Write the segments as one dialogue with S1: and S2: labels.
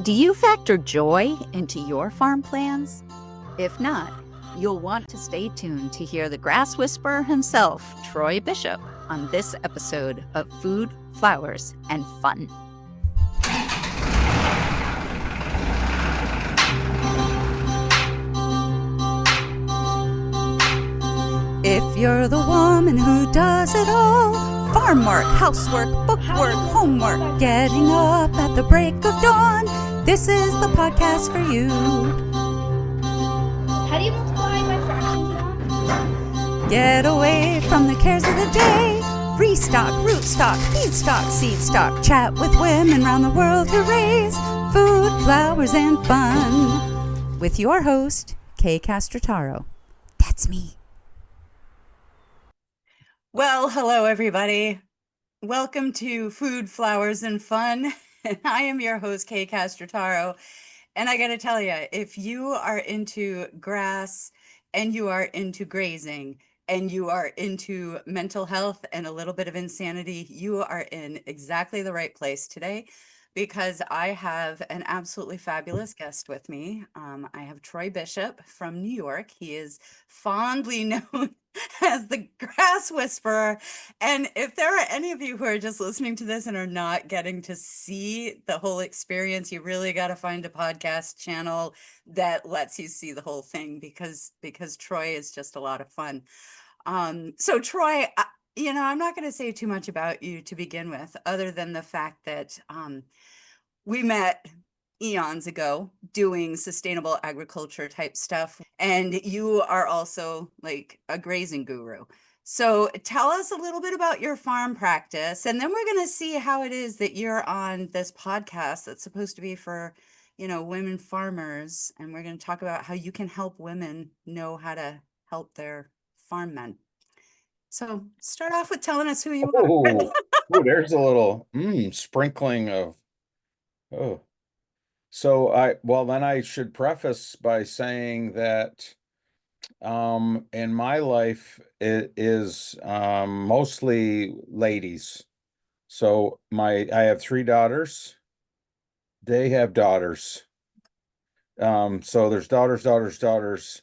S1: Do you factor joy into your farm plans? If not, you'll want to stay tuned to hear the grass whisperer himself, Troy Bishopp, on this episode of Food, Flowers, and Fun. If you're the woman who does it all, farm work, housework, bookwork, homework, getting up at the break of dawn, this is the podcast for you.
S2: How do you multiply by fractions now?
S1: Get away from the cares of the day. Restock, rootstock, feedstock, seed stock. Chat with women around the world who raise food, flowers, and fun. With your host, Kay Castrataro. That's me. Well, hello, everybody. Welcome to Food, Flowers, and Fun. And I am your host, Kay Castrataro. And I got to tell you, if you are into grass and you are into grazing and you are into mental health and a little bit of insanity, you are in exactly the right place today, because I have an absolutely fabulous guest with me. I have Troy Bishopp from New York. He is fondly known as the grass whisperer. And if there are any of you who are just listening to this and are not getting to see the whole experience, you really got to find a podcast channel that lets you see the whole thing, because Troy is just a lot of fun. So Troy, I'm not going to say too much about you to begin with, other than the fact that we met eons ago doing sustainable agriculture type stuff. And you are also like a grazing guru. So tell us a little bit about your farm practice, and then we're going to see how it is that you're on this podcast that's supposed to be for, women farmers. And we're going to talk about how you can help women know how to help their farm men. So start off with telling us who you are.
S3: Oh, there's a little sprinkling of So then I should preface by saying that in my life it is mostly ladies. So I have three daughters. They have daughters. So there's daughters.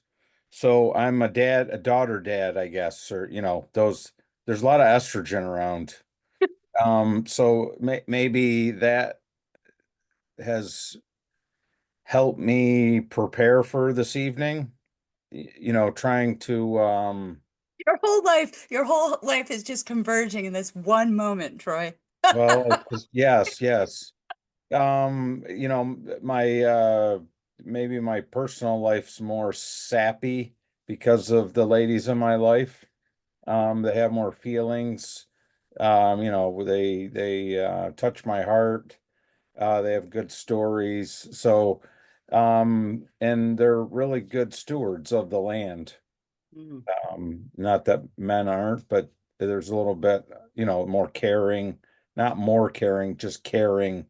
S3: So I'm a daughter dad, I guess, or there's a lot of estrogen around. So maybe that has helped me prepare for this evening, trying to
S1: Your whole life is just converging in this one moment, Troy.
S3: well, yes. My maybe my personal life's more sappy because of the ladies in my life. They have more feelings. They touch my heart. They have good stories. So, and they're really good stewards of the land. Not that men aren't, but there's a little bit, more caring, not more caring, just caring,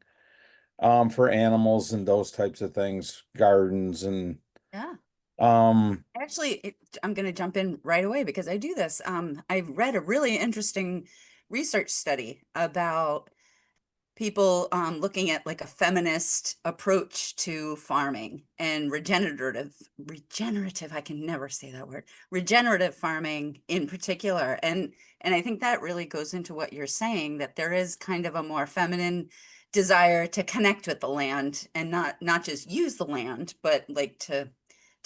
S3: for animals and those types of things, gardens and,
S1: Yeah.
S3: um,
S1: Actually, I'm going to jump in right away because I do this. I read a really interesting research study about people looking at like a feminist approach to farming and regenerative, I can never say that word, regenerative farming in particular. And I think that really goes into what you're saying, that there is kind of a more feminine desire to connect with the land and not just use the land, but like to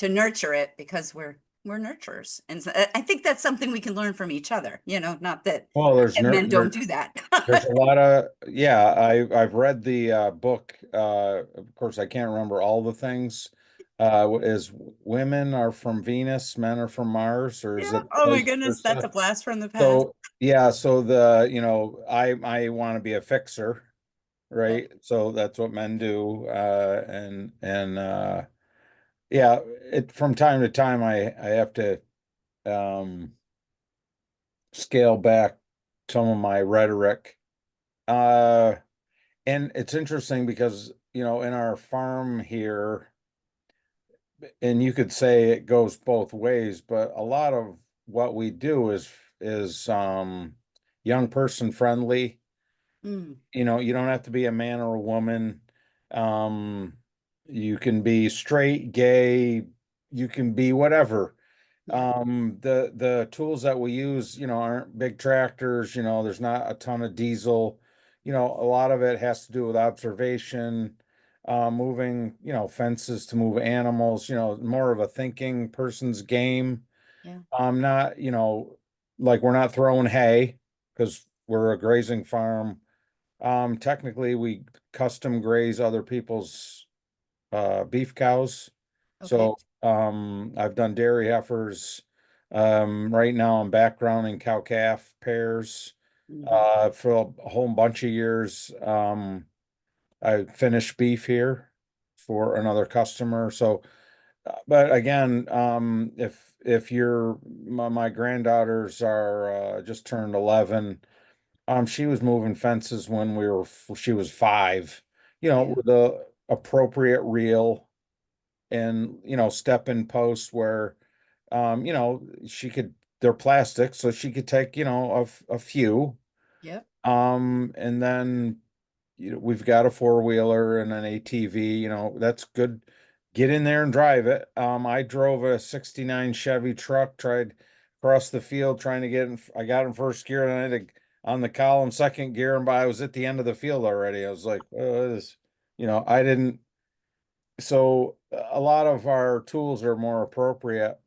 S1: nurture it, because we're nurturers. And so I think that's something we can learn from each other, not that
S3: well,
S1: men don't do that.
S3: there's a lot of, yeah, I've read the book. Of course, I can't remember all the things. Is women are from Venus, men are from Mars, or is
S1: Yeah.
S3: it
S1: Oh my
S3: vice
S1: goodness, that's a
S3: versa?
S1: blast from the past.
S3: So yeah, so I want to be a fixer, right? So that's what men do. And yeah, it from time to time I have to scale back some of my rhetoric. Uh and it's interesting because, in our farm here, and you could say it goes both ways, but a lot of what we do is young person friendly.
S1: Mm.
S3: You don't have to be a man or a woman. Um, you can be straight, gay, you can be whatever.
S1: Yeah.
S3: The tools that we use, aren't big tractors, there's not a ton of diesel. A lot of it has to do with observation, moving, fences to move animals, more of a thinking person's game.
S1: Yeah.
S3: Not, like we're not throwing hay because we're a grazing farm. Technically we custom graze other people's beef cows.
S1: Okay.
S3: So I've done dairy heifers. Right now I'm backgrounding cow calf pairs
S1: Hmm.
S3: for a whole bunch of years. I finished beef here for another customer. So but again, if my granddaughters are just turned 11, she was moving fences when she was 5,
S1: Yeah.
S3: with the appropriate reel and step in posts where she could, they're plastic, so she could take a few,
S1: Yep.
S3: and then we've got a four-wheeler and an ATV, that's good. Get in there and drive it. I drove a 69 Chevy truck, tried across the field trying to get in. I got in first gear and I had to, on the column second gear, and I was at the end of the field already. I was like, oh, this, I didn't. So a lot of our tools are more appropriate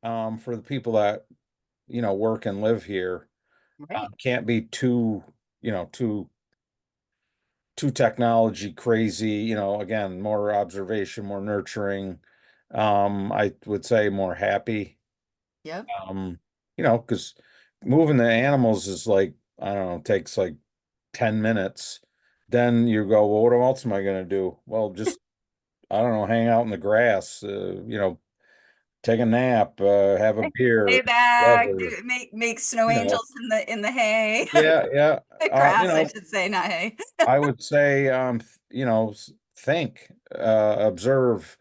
S3: for the people that, work and live here.
S1: Right.
S3: Can't be too technology crazy, again, more observation, more nurturing. I would say more happy.
S1: Yep.
S3: Because moving the animals is like, I don't know, takes like 10 minutes. Then you go, well, what else am I gonna do? Well, just, I don't know, hang out in the grass, take a nap, have a
S1: Lay
S3: beer,
S1: back,
S3: whatever,
S1: make snow
S3: you know.
S1: angels in the hay.
S3: Yeah, yeah.
S1: Grass, I should say, not hay.
S3: I would say, think, observe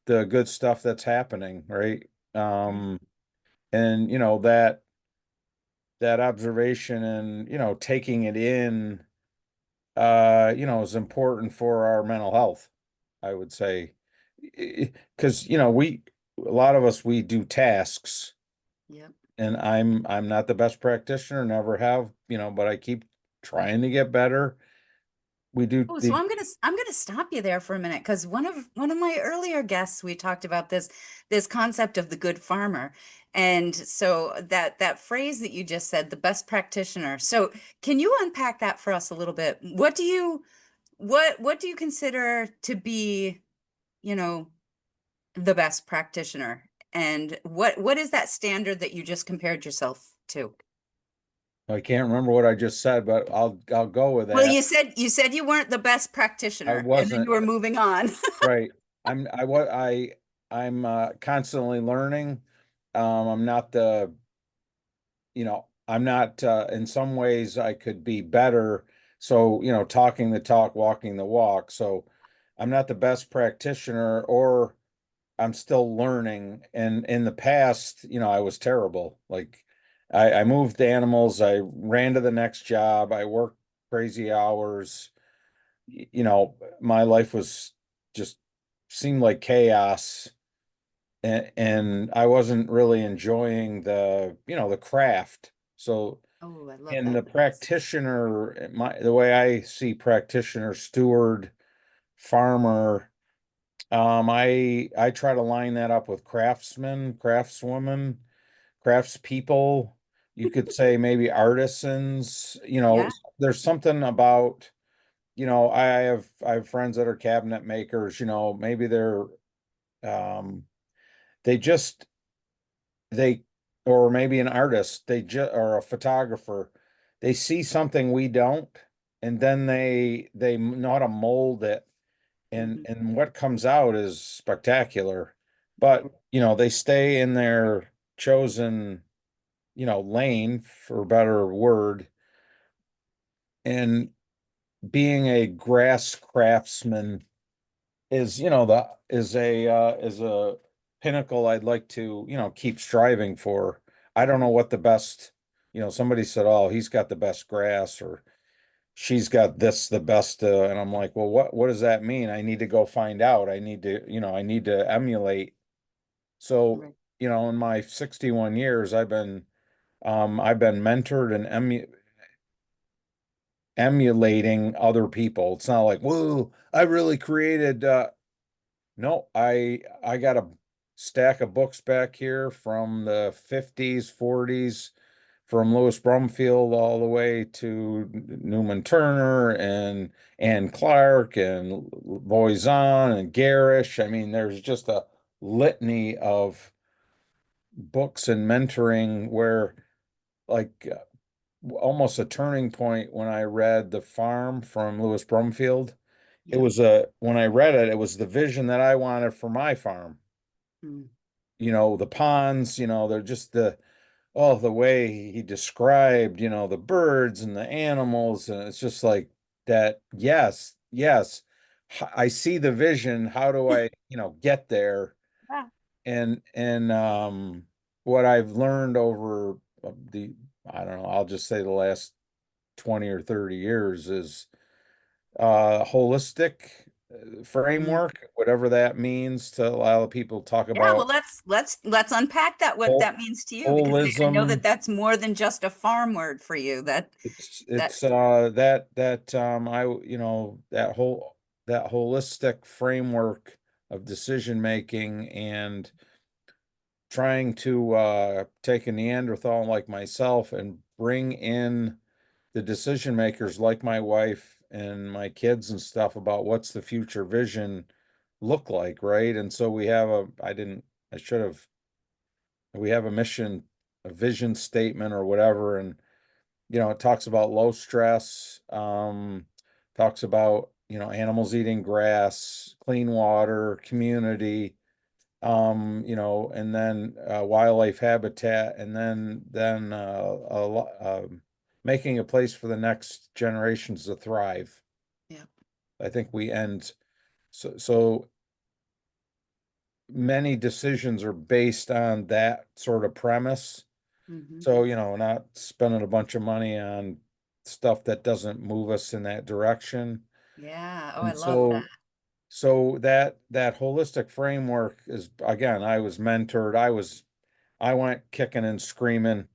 S3: the good stuff that's happening, right?
S1: Yeah.
S3: And that observation and taking it in, is important for our mental health, I would say. Because a lot of us, we do tasks,
S1: Yep.
S3: and I'm not the best practitioner, never have, but I keep trying to get better. We do
S1: Oh, so
S3: the
S1: I'm gonna stop you there for a minute because one of my earlier guests we talked about this concept of the good farmer, and so that phrase that you just said, the best practitioner. So can you unpack that for us a little bit? What do you consider to be, you know, the best practitioner, and what is that standard that you just compared yourself to?
S3: I can't remember what I just said, but I'll go with
S1: Well,
S3: that.
S1: you said you weren't the best
S3: I
S1: practitioner, and then
S3: wasn't
S1: you were moving on.
S3: right. I'm constantly learning. I'm not I'm not in some ways I could be better. So, talking the talk, walking the walk. So I'm not the best practitioner, or I'm still learning. And in the past, I was terrible. Like I moved animals, I ran to the next job, I worked crazy hours. My life was just seemed like chaos, and I wasn't really enjoying the craft. So
S1: Oh, I love
S3: in
S1: that.
S3: the practitioner, the way I see practitioner, steward, farmer, I try to line that up with craftsmen, craftswomen, craftspeople. You could say maybe artisans,
S1: Yeah.
S3: there's something about, I have friends that are cabinet makers, maybe um they just they or maybe an artist, they just or a photographer, they see something we don't, and then they know how to mold it, and
S1: Hmm.
S3: what comes out is spectacular. But they stay in their chosen lane, for a better word. And being a grass craftsman is the is a pinnacle I'd like to keep striving for. I don't know what the best, somebody said, oh, he's got the best grass, or she's got this the best, and I'm like, well, what does that mean? I need to go find out. I need to, I need to emulate. So,
S1: Right.
S3: in my 61 years, I've been mentored and emulating other people. It's not like, whoa, I really created, no, I got a stack of books back here from the 50s, 40s, from Lewis Brumfield all the way to Newman Turner and Clark and Voisin and Garish. I mean, there's just a litany of books and mentoring where, like, almost a turning point when I read The Farm from Lewis Brumfield. It
S1: Yeah.
S3: was when I read it, it was the vision that I wanted for my farm.
S1: Mm.
S3: The ponds, they're just the way he described, the birds and the animals, and it's just like that. Yes, yes, I see the vision. How do I, get there?
S1: Yeah.
S3: And what I've learned over the, I don't know, I'll just say the last 20 or 30 years is holistic
S1: Mm.
S3: framework, whatever that means, to allow people to talk
S1: Yeah, well,
S3: about
S1: let's unpack that, what
S3: whole,
S1: that means to you, because I know that
S3: holism.
S1: that's more than just a farm word for you. That
S3: It's that I that holistic framework of decision making and trying to take a Neanderthal like myself and bring in the decision makers like my wife and my kids and stuff about what's the future vision look like, right? And so I should have, we have a mission, a vision statement or whatever, and it talks about low stress, talks about, animals eating grass, clean water, community, and then wildlife habitat, and then making a place for the next generations to thrive.
S1: yeah.
S3: I think we end so many decisions are based on that sort of premise.
S1: Hmm.
S3: So, not spending a bunch of money on stuff that doesn't move us in that direction.
S1: Yeah. Oh, I
S3: And
S1: love that.
S3: so that holistic framework is, again, I was mentored. I went kicking and screaming.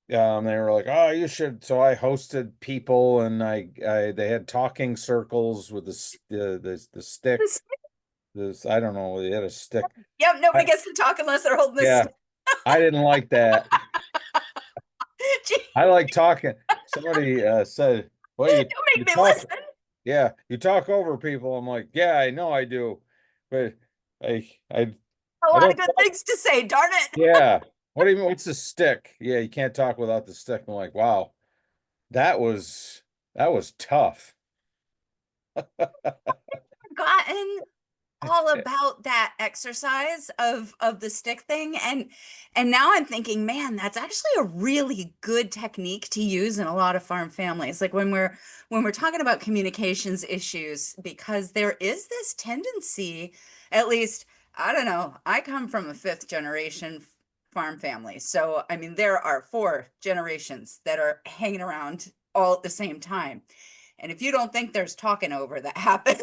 S3: They were like, "Oh, you should." So I hosted people, and they had talking circles with the stick. This, I don't know, they had a stick.
S1: Yep, nobody
S3: I,
S1: gets to talk unless they're holding this.
S3: yeah, I didn't like that. I like talking. Somebody said, "Well,
S1: Don't
S3: you
S1: make me
S3: talk,
S1: listen.
S3: yeah, you talk over people." I'm like, "Yeah, I know I do, but I I
S1: A
S3: I
S1: lot
S3: don't
S1: of good
S3: talk."
S1: things to say, darn it.
S3: Yeah. What do you mean? What's the stick? Yeah, you can't talk without the stick. I'm like, wow, that was that was tough.
S1: Forgotten all about that exercise of the stick thing, and now I'm thinking, man, that's actually a really good technique to use in a lot of farm families, like when we're talking about communications issues, because there is this tendency, at least, I don't know, I come from a fifth generation farm family, so I mean there are four generations that are hanging around all at the same time, and if you don't think there's talking over that happens,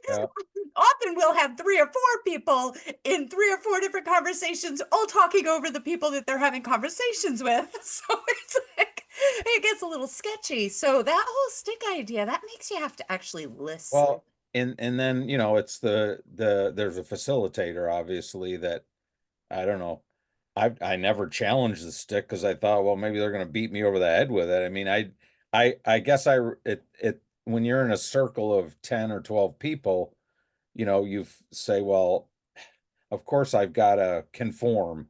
S3: Yeah.
S1: often we'll have three or four people in three or four different conversations, all talking over the people that they're having conversations with. So it's like, it gets a little sketchy. So that whole stick idea, that makes you have to actually listen.
S3: Well, and then, it's there's a facilitator, obviously, that I don't know. I never challenged the stick because I thought, well, maybe they're going to beat me over the head with it. I mean, I guess it when you're in a circle of 10 or 12 people, you say, well, of course I've got to conform.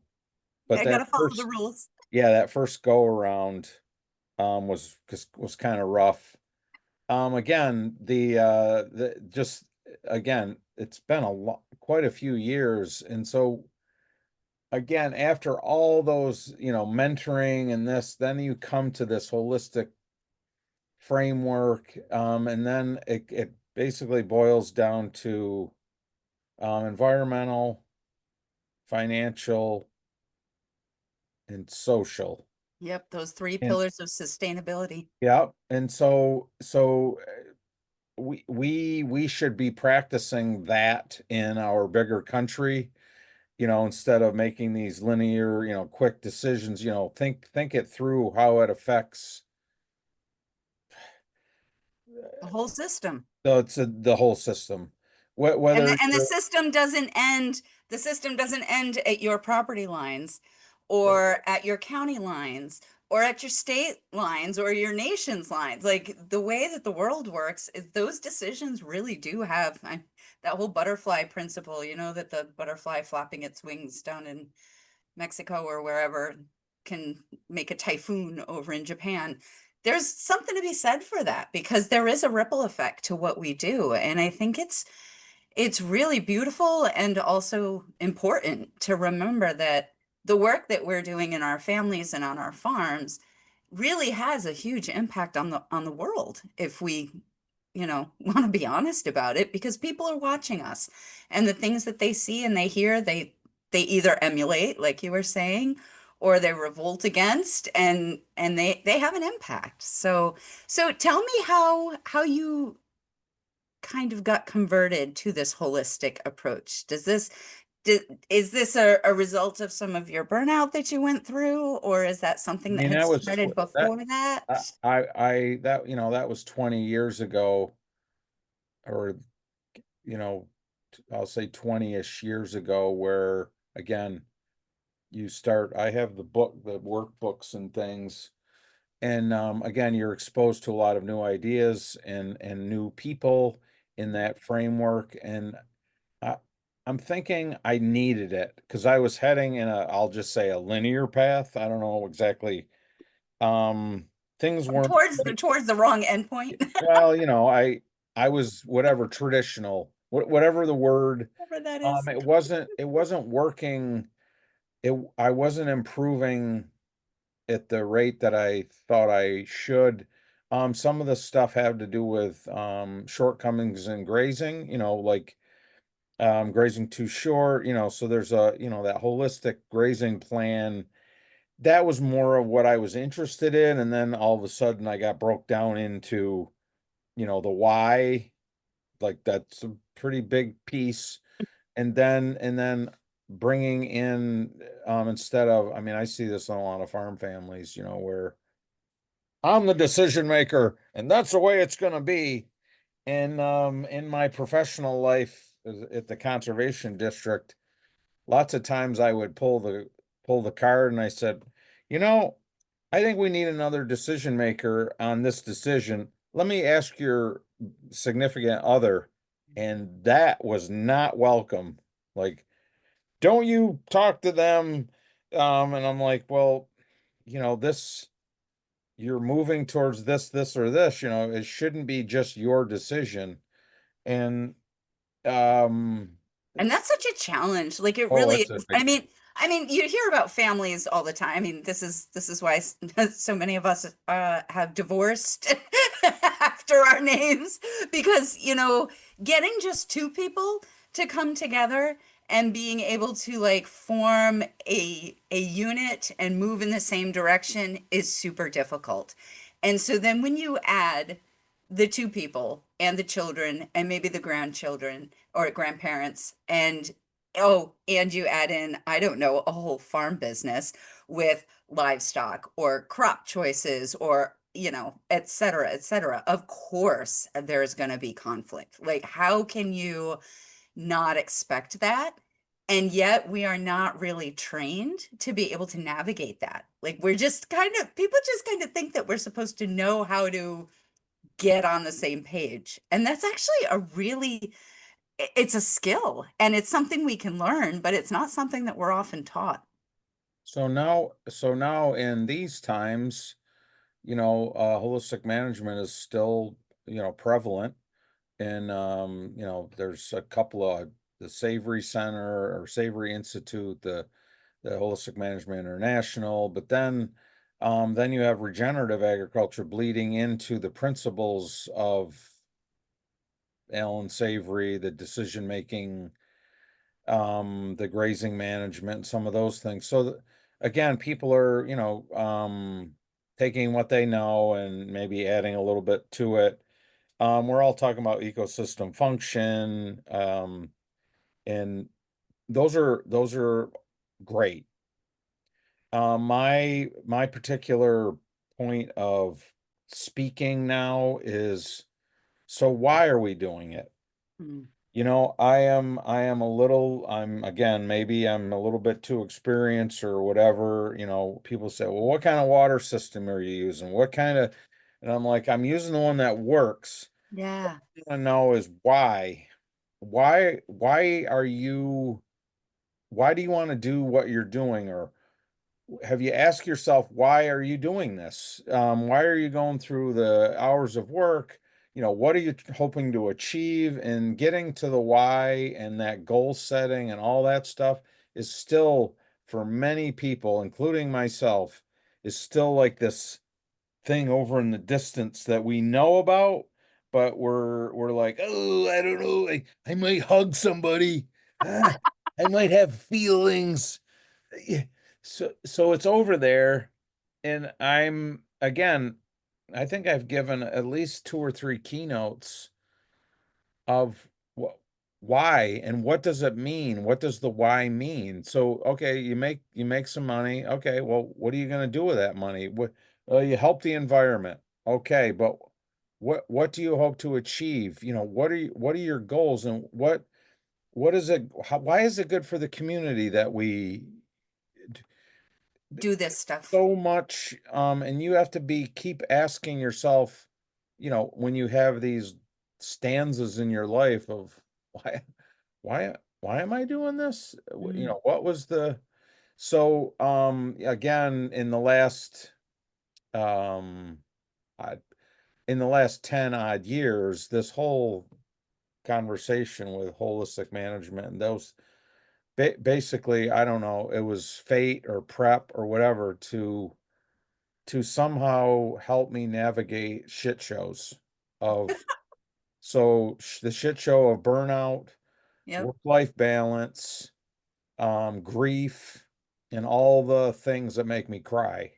S3: But
S1: I gotta follow the rules.
S3: that first go around was kind of rough. Again, the just again, it's been a lot, quite a few years, and so again, after all those, mentoring and this, then you come to this holistic framework, and then it basically boils down to environmental, financial, and social.
S1: Yep, those three
S3: And
S1: pillars of sustainability.
S3: yeah, and we should be practicing that in our bigger country, instead of making these linear, quick decisions, think it through how it affects
S1: The whole system.
S3: the whole system.
S1: And
S3: Whether
S1: and
S3: you're,
S1: the system doesn't end at your property lines or at your county lines or at your state lines or your nation's lines. Like the way that the world works is those decisions really do have that whole butterfly principle, that the butterfly flapping its wings down in Mexico or wherever can make a typhoon over in Japan. There's something to be said for that because there is a ripple effect to what we do. And I think it's really beautiful and also important to remember that the work that we're doing in our families and on our farms really has a huge impact on the world if we want to be honest about it because people are watching us and the things that they see and they hear they either emulate like you were saying or they revolt against and they have an impact. So tell me how you kind of got converted to this holistic approach. Is this a result of some of your burnout that you went through, or is that
S3: I
S1: something that
S3: mean,
S1: had
S3: that was
S1: started
S3: that
S1: before that?
S3: that was 20 years ago, or you know I'll say 20-ish years ago, where again I have the workbooks and things, and again, you're exposed to a lot of new ideas and new people in that framework. And I, I'm thinking I needed it because I was heading in I'll just say a linear path. I don't know exactly. Um, Things weren't quite,
S1: Towards the wrong endpoint,
S3: well, I was whatever traditional, whatever the word.
S1: whatever that is.
S3: It wasn't working. I wasn't improving at the rate that I thought I should. Some of the stuff had to do with shortcomings in grazing, like grazing too short, so there's that holistic grazing plan. That was more of what I was interested in. And then all of a sudden I got broke down into, the why, like that's a pretty big piece. And then bringing in, instead of, I mean, I see this in a lot of farm families, where I'm the decision maker and that's the way it's going to be. And in my professional life at the conservation district, lots of times I would pull the card and I said, you know, I think we need another decision maker on this decision. Let me ask your significant other. And that was not welcome. Like, don't you talk to them? And I'm like, well, this, you're moving towards this, or this, it shouldn't be just your decision. And um,
S1: And
S3: it's,
S1: that's such a challenge. Like it
S3: oh,
S1: really
S3: it's a
S1: is.
S3: big,
S1: I mean, you hear about families all the time. I mean, this is why so many of us have divorced after our names because, getting just two people to come together and being able to like form a unit and move in the same direction is super difficult. And so then when you add the two people and the children and maybe the grandchildren or grandparents and you add in I don't know a whole farm business with livestock or crop choices or et cetera, et cetera, of course there's going to be conflict. Like how can you not expect that? And yet we are not really trained to be able to navigate that. Like we're just kind of people just kind of think that we're supposed to know how to get on the same page. And that's actually it's a skill and it's something we can learn, but it's not something that we're often taught.
S3: so now in these times, holistic management is still, prevalent. And there's a couple of, the Savory Center or Savory Institute, the Holistic Management International, but then you have regenerative agriculture bleeding into the principles of Alan Savory, the decision making, the grazing management, some of those things. So again, people are, taking what they know and maybe adding a little bit to it. We're all talking about ecosystem function, and those are great. My particular point of speaking now is, so why are we doing it?
S1: Mm.
S3: I am I'm again, maybe I'm a little bit too experienced or whatever. People say, well, what kind of water system are you using? And I'm like, I'm using the one that works.
S1: Yeah.
S3: What I want to know is why. Why do you want to do what you're doing? Or have you asked yourself, why are you doing this? Why are you going through the hours of work? What are you hoping to achieve? And getting to the why and that goal setting and all that stuff is still, for many people, including myself, is still like this thing over in the distance that we know about, but we're like, oh, I don't know, I might hug somebody. Ah, I might have feelings. Yeah. So it's over there, and I'm again, I think I've given at least two or three keynotes of why and what does it mean? What does the why mean? So okay, you make some money. Okay, well, what are you going to do with that money? You help the environment. Okay, but what do you hope to achieve? What are your goals, and what is it? Why is it good for the community that we
S1: Do this stuff.
S3: so much, and you have to keep asking yourself, when you have these stanzas in your life of why why am I doing this?
S1: Mm.
S3: What was the so again, um I, in the last 10 odd years, this whole conversation with holistic management and those, basically, I don't know, it was fate or prep or whatever to somehow help me navigate shit shows of the shit show of burnout,
S1: Yep.
S3: work-life balance, grief, and all the things that make me cry.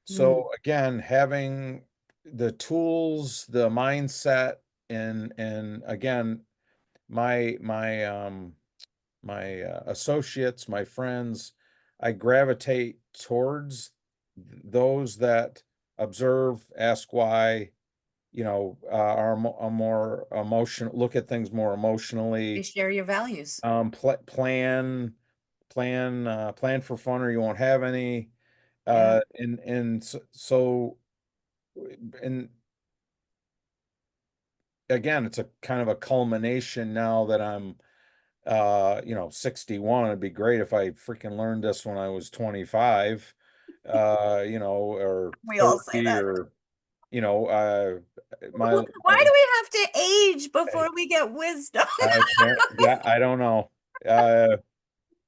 S1: Mm.
S3: So again, having the tools, the mindset, and again, my associates, my friends, I gravitate towards those that observe, ask why, are more emotional, look at things more
S1: They
S3: emotionally,
S1: share your values.
S3: plan for fun or you won't have any.
S1: Yeah.
S3: And and again, it's a kind of a culmination now that I'm 61. It'd be great if I freaking learned this when I was 25, or
S1: We all say
S3: 30,
S1: that.
S3: or you know uh my
S1: Why do we have to age before we get wisdom?
S3: yeah, I don't know. There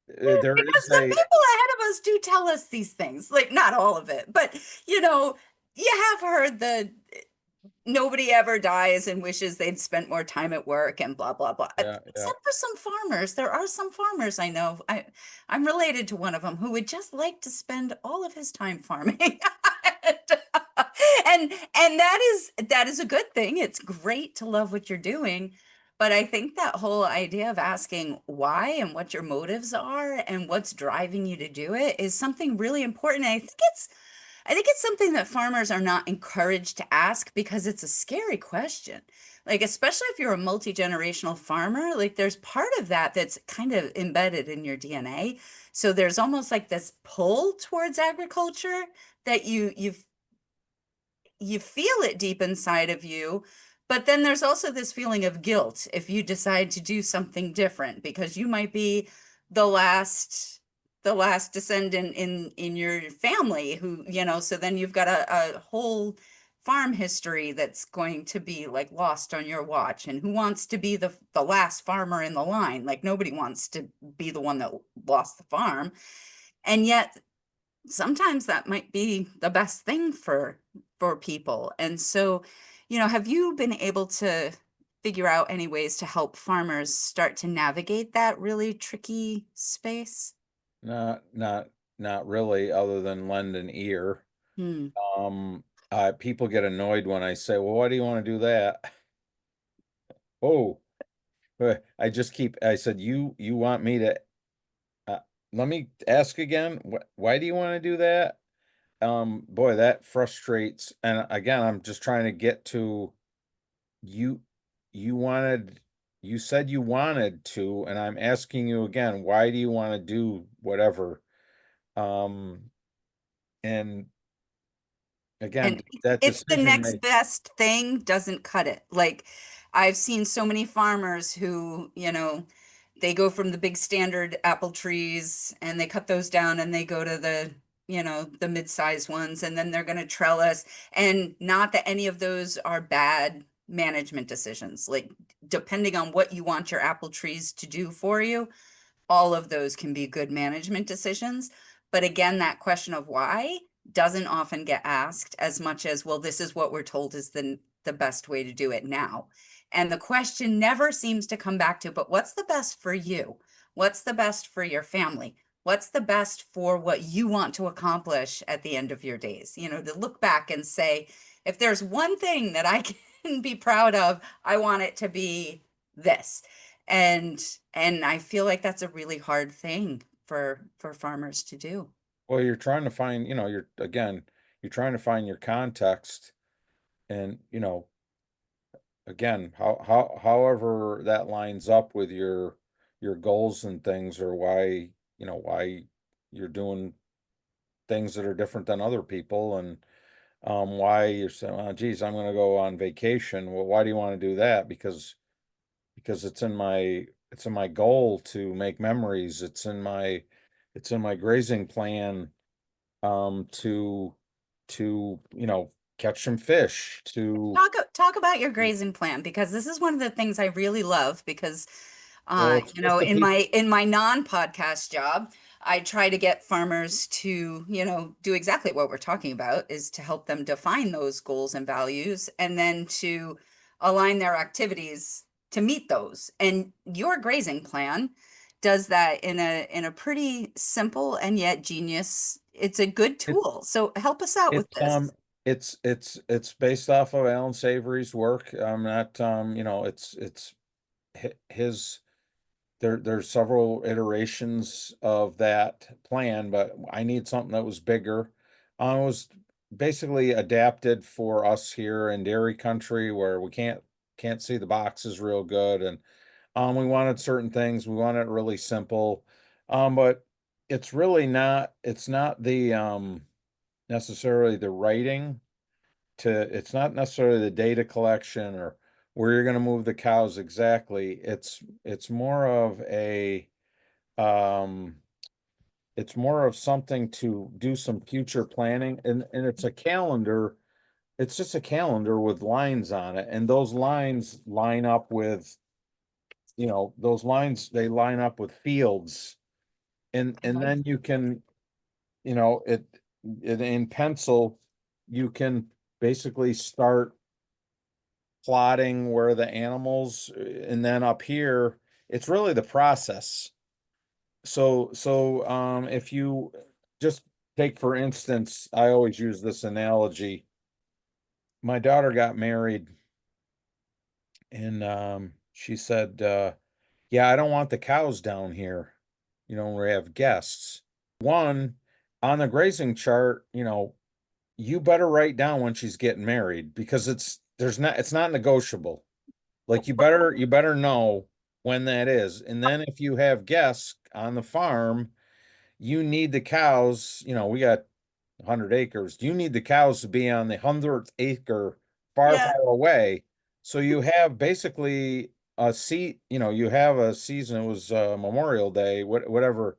S1: Because
S3: is
S1: the
S3: a
S1: people ahead of us do tell us these things. Like, not all of it, but you know, you have heard the nobody ever dies and wishes they'd spent more time at work and blah blah blah.
S3: yeah, yeah,
S1: Except for some farmers. There are some farmers I know. I'm related to one of them who would just like to spend all of his time farming. And that is a good thing. It's great to love what you're doing. But I think that whole idea of asking why and what your motives are and what's driving you to do it is something really important. And I think it's something that farmers are not encouraged to ask because it's a scary question. Like, especially if you're a multi-generational farmer, like there's part of that that's kind of embedded in your DNA. So there's almost like this pull towards agriculture that you feel it deep inside of you, but then there's also this feeling of guilt if you decide to do something different because you might be the last descendant in your family who, so then you've got a whole farm history that's going to be like lost on your watch. And who wants to be the last farmer in the line? Like, nobody wants to be the one that lost the farm. And yet sometimes that might be the best thing for people. And so, have you been able to figure out any ways to help farmers start to navigate that really tricky space?
S3: not not really, other than lend an ear.
S1: Hmm.
S3: People get annoyed when I say, well, why do you want to do that? Oh, I said, you want me to, uh, let me ask again, why do you want to do that? Boy, that frustrates. And again, I'm just trying to get to you, you wanted, you said you wanted to, and I'm asking you again, why do you want to do whatever? Um, and again,
S1: And
S3: that
S1: it's the
S3: decision
S1: next
S3: may,
S1: best thing doesn't cut it. Like I've seen so many farmers who, they go from the big standard apple trees and they cut those down and they go to the mid-sized ones and then they're going to trellis. And not that any of those are bad management decisions. Like depending on what you want your apple trees to do for you, all of those can be good management decisions. But again, that question of why doesn't often get asked as much as, well, this is what we're told is the best way to do it now. And the question never seems to come back to, but what's the best for you? What's the best for your family? What's the best for what you want to accomplish at the end of your days? To look back and say, if there's one thing that I can be proud of, I want it to be this. And I feel like that's a really hard thing for farmers to do.
S3: well, you're trying to find, you're again, you're trying to find your context and, again, however that lines up with your goals and things, or why, why you're doing things that are different than other people, and why you're saying, oh, geez, I'm going to go on vacation. Well, why do you want to do that? Because it's in my goal to make memories. It's in my grazing plan, to catch some fish, to
S1: Talk about your grazing plan, because this is one of the things I really love, because
S3: well, it's just the
S1: in
S3: people.
S1: my non-podcast job, I try to get farmers to, do exactly what we're talking about, is to help them define those goals and values and then to align their activities to meet those. And your grazing plan does that in a pretty simple and yet genius. It's a good tool. So help us out with
S3: It's
S1: this.
S3: it's based off of Alan Savory's work. I'm not it's his there's several iterations of that plan, but I need something that was bigger. It was basically adapted for us here in dairy country where we can't see the boxes real good, and we wanted certain things. We wanted it really simple. But it's not the necessarily the writing it's not necessarily the data collection or where you're going to move the cows exactly. It's more of a um it's more of something to do some future planning, and it's a calendar. It's just a calendar with lines on it, and those lines line up with, those lines, they line up with fields, and
S1: Okay.
S3: then you can, in pencil, you can basically start plotting where the animals, and then up here, it's really the process. So if you just take, for instance, I always use this analogy. My daughter got married, and she said, yeah, I don't want the cows down here, when we have guests. One, on the grazing chart, you better write down when she's getting married, because it's not negotiable. Like, you better know when that is. And then if you have guests on the farm, you need the cows, we got 100 acres. You need the cows to be on the 100th acre, far,
S1: Yeah.
S3: far away. So you have basically you have a season. It was Memorial Day, whatever.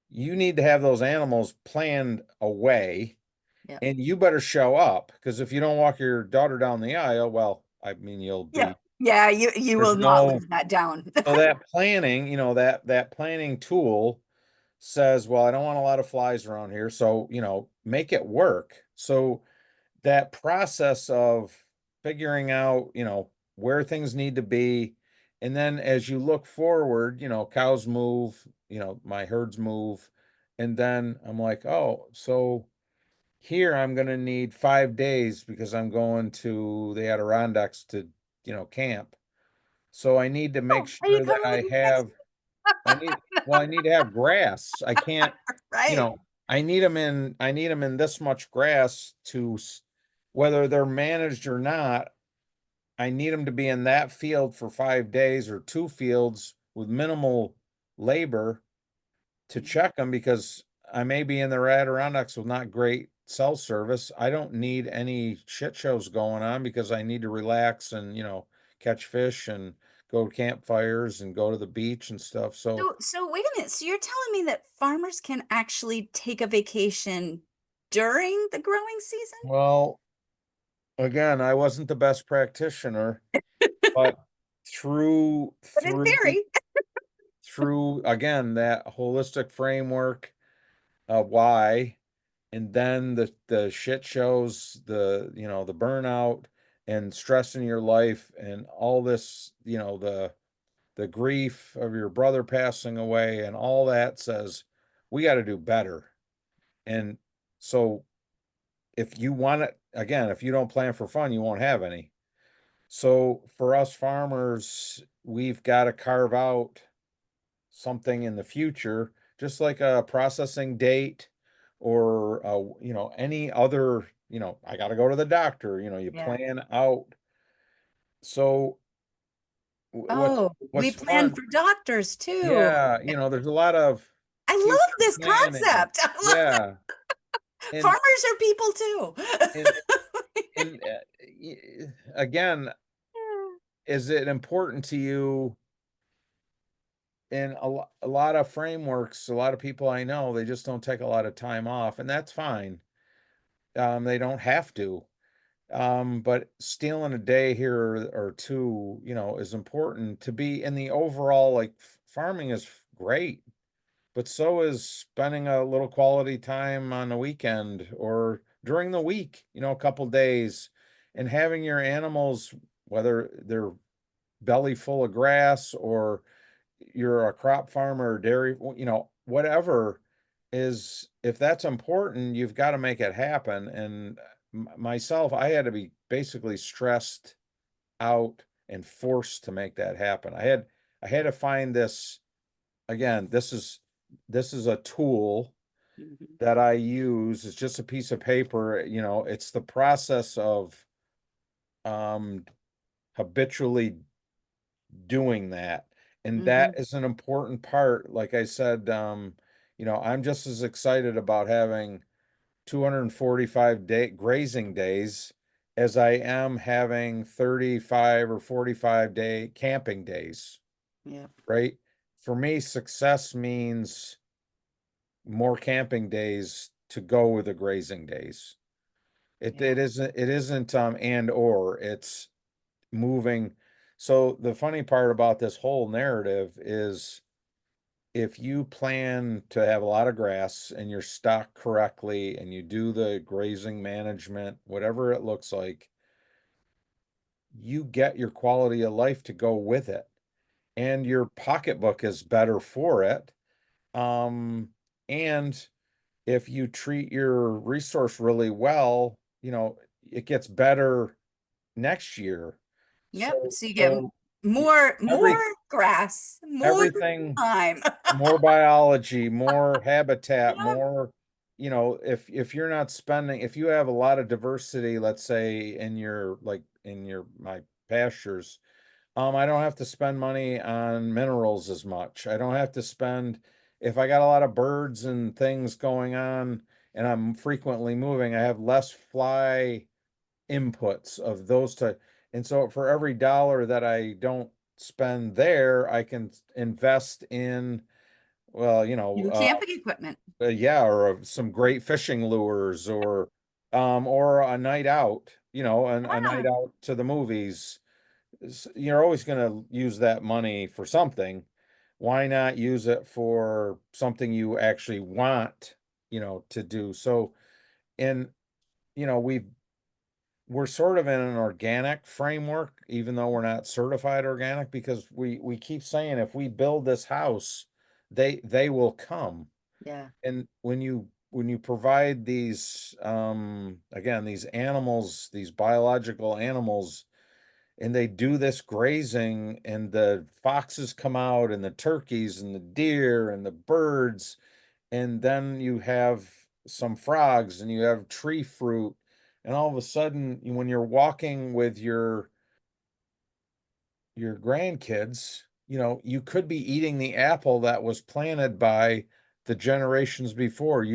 S3: You need to have those animals planned away,
S1: Yeah.
S3: and you better show up, because if you don't walk your daughter down the aisle, well, I mean,
S1: Yeah. Yeah, you
S3: there's
S1: will not
S3: no,
S1: live that down.
S3: so that planning, that planning tool says, well, I don't want a lot of flies around here, so, make it work. So that process of figuring out, where things need to be, and then as you look forward, cows move, my herds move, And then I'm like, oh, so here I'm going to need 5 days because I'm going to the Adirondacks to, camp. So I need to make
S1: Oh, are you
S3: sure that
S1: coming with
S3: I
S1: me next?
S3: have, I need to have grass. I can't, you
S1: Right.
S3: know, I need them in this much grass whether they're managed or not. I need them to be in that field for 5 days or two fields with minimal labor to check them because I may be in the Adirondacks with not great cell service. I don't need any shit shows going on because I need to relax and, catch fish and go to campfires and go to the beach and stuff. So,
S1: So wait a minute. So you're telling me that farmers can actually take a vacation during the growing season?
S3: well, again, I wasn't the best practitioner, but through
S1: But in
S3: through
S1: theory.
S3: through again that holistic framework of why, and then the shit shows, the burnout and stress in your life and all this, the grief of your brother passing away and all that says we got to do better. And so if you want it again, if you don't plan for fun, you won't have any. So for us farmers, we've got to carve out something in the future, just like a processing date or any other, I got to go to the doctor, you
S1: Yeah.
S3: plan out. So
S1: Oh, we
S3: what's
S1: plan
S3: fun,
S1: for doctors too.
S3: yeah, there's a lot of
S1: I love
S3: future
S1: this
S3: planning.
S1: concept. I love it.
S3: Yeah. And
S1: Farmers are people too.
S3: and and again, is it important to you? In a lot of frameworks, a lot of people I know, they just don't take a lot of time off, and that's fine. They don't have to. But stealing a day here or two, is important to be in the overall, like farming is great, but so is spending a little quality time on the weekend or during the week, a couple days, and having your animals, whether they're belly full of grass or you're a crop farmer or dairy, whatever is, if that's important, you've got to make it happen. And myself, I had to be basically stressed out and forced to make that happen. I had to find this again. This is a tool
S1: Mhm.
S3: that I use. It's just a piece of paper. It's the process of um habitually doing that. And that
S1: Mhm.
S3: is an important part. Like I said, I'm just as excited about having 245 grazing days as I am having 35 or 45-day camping days,
S1: Yeah.
S3: right? For me, success means more camping days to go with the grazing days. It
S1: Yeah.
S3: it isn't and or it's moving. So the funny part about this whole narrative is if you plan to have a lot of grass and you're stocked correctly and you do the grazing management, whatever it looks like, you get your quality of life to go with it. And your pocketbook is better for it. Um, and if you treat your resource really well, it gets better next year.
S1: Yep.
S3: So,
S1: So you get
S3: so
S1: more
S3: every
S1: grass, more
S3: everything,
S1: time.
S3: more biology, more habitat,
S1: Yeah.
S3: more, if you're not spending, if you have a lot of diversity, let's say in your my pastures, I don't have to spend money on minerals as much. I don't have to spend if I got a lot of birds and things going on and I'm frequently moving, I have less fly inputs of those to, and so for every dollar that I don't spend there, I can invest in, well,
S1: New camping equipment.
S3: yeah, or some great fishing lures or a night out, and a night
S1: Yeah.
S3: out to the movies. You're always going to use that money for something. Why not use it for something you actually want, to do? So, and we're sort of in an organic framework, even though we're not certified organic, because we keep saying if we build this house, they will come.
S1: Yeah.
S3: And when you provide these again, these animals, these biological animals, and they do this grazing, and the foxes come out, and the turkeys and the deer and the birds, and then you have some frogs, and you have tree fruit, and all of a sudden, when you're walking with your grandkids, you could be eating the apple that was planted by the generations before.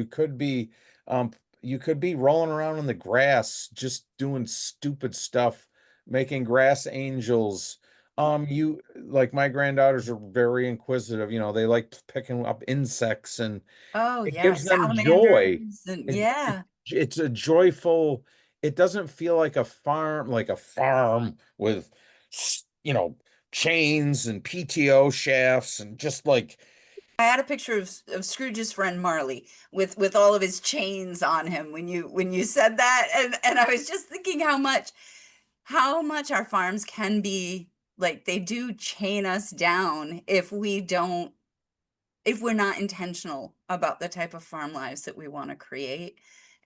S3: Um, you could be rolling around in the grass, just doing stupid stuff, making grass angels. You like my granddaughters are very inquisitive. They like picking up insects, and
S1: Oh,
S3: it
S1: yeah.
S3: gives them joy.
S1: Salamanders and
S3: It, it
S1: yeah.
S3: it's a joyful. It doesn't feel like a farm with, you know, chains and PTO shafts and just like,
S1: I had a picture of Scrooge's friend Marley with all of his chains on him when you said that, and I was just thinking how much our farms can be like they do chain us down if we're not intentional about the type of farm lives that we want to create,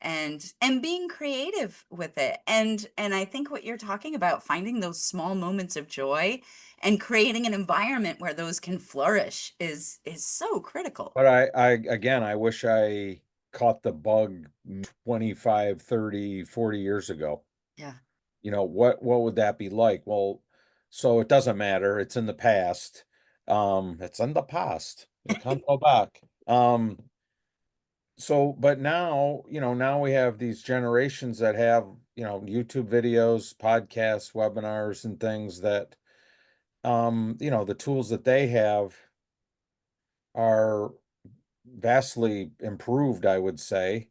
S1: and being creative with it. And I think what you're talking about, finding those small moments of joy and creating an environment where those can flourish is so critical.
S3: but I wish I caught the bug 25, 30, 40 years ago.
S1: Yeah.
S3: What would that be like? Well, so it doesn't matter. It's in the past. It's in the past. You can't go back. So, but now we have these generations that have, YouTube videos, podcasts, webinars, and things that, the tools that they have are vastly improved, I would say,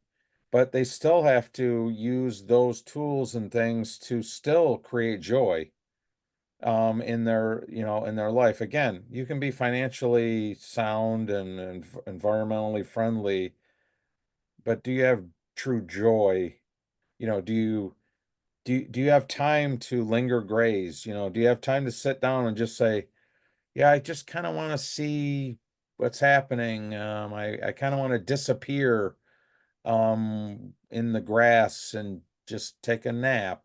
S3: but they still have to use those tools and things to still create joy in their life. Again, you can be financially sound and environmentally friendly, but do you have true joy? Do you have time to linger graze? Do you have time to sit down and just say, yeah, I just kind of want to see what's happening. I kind of want to disappear in the grass and just take a nap.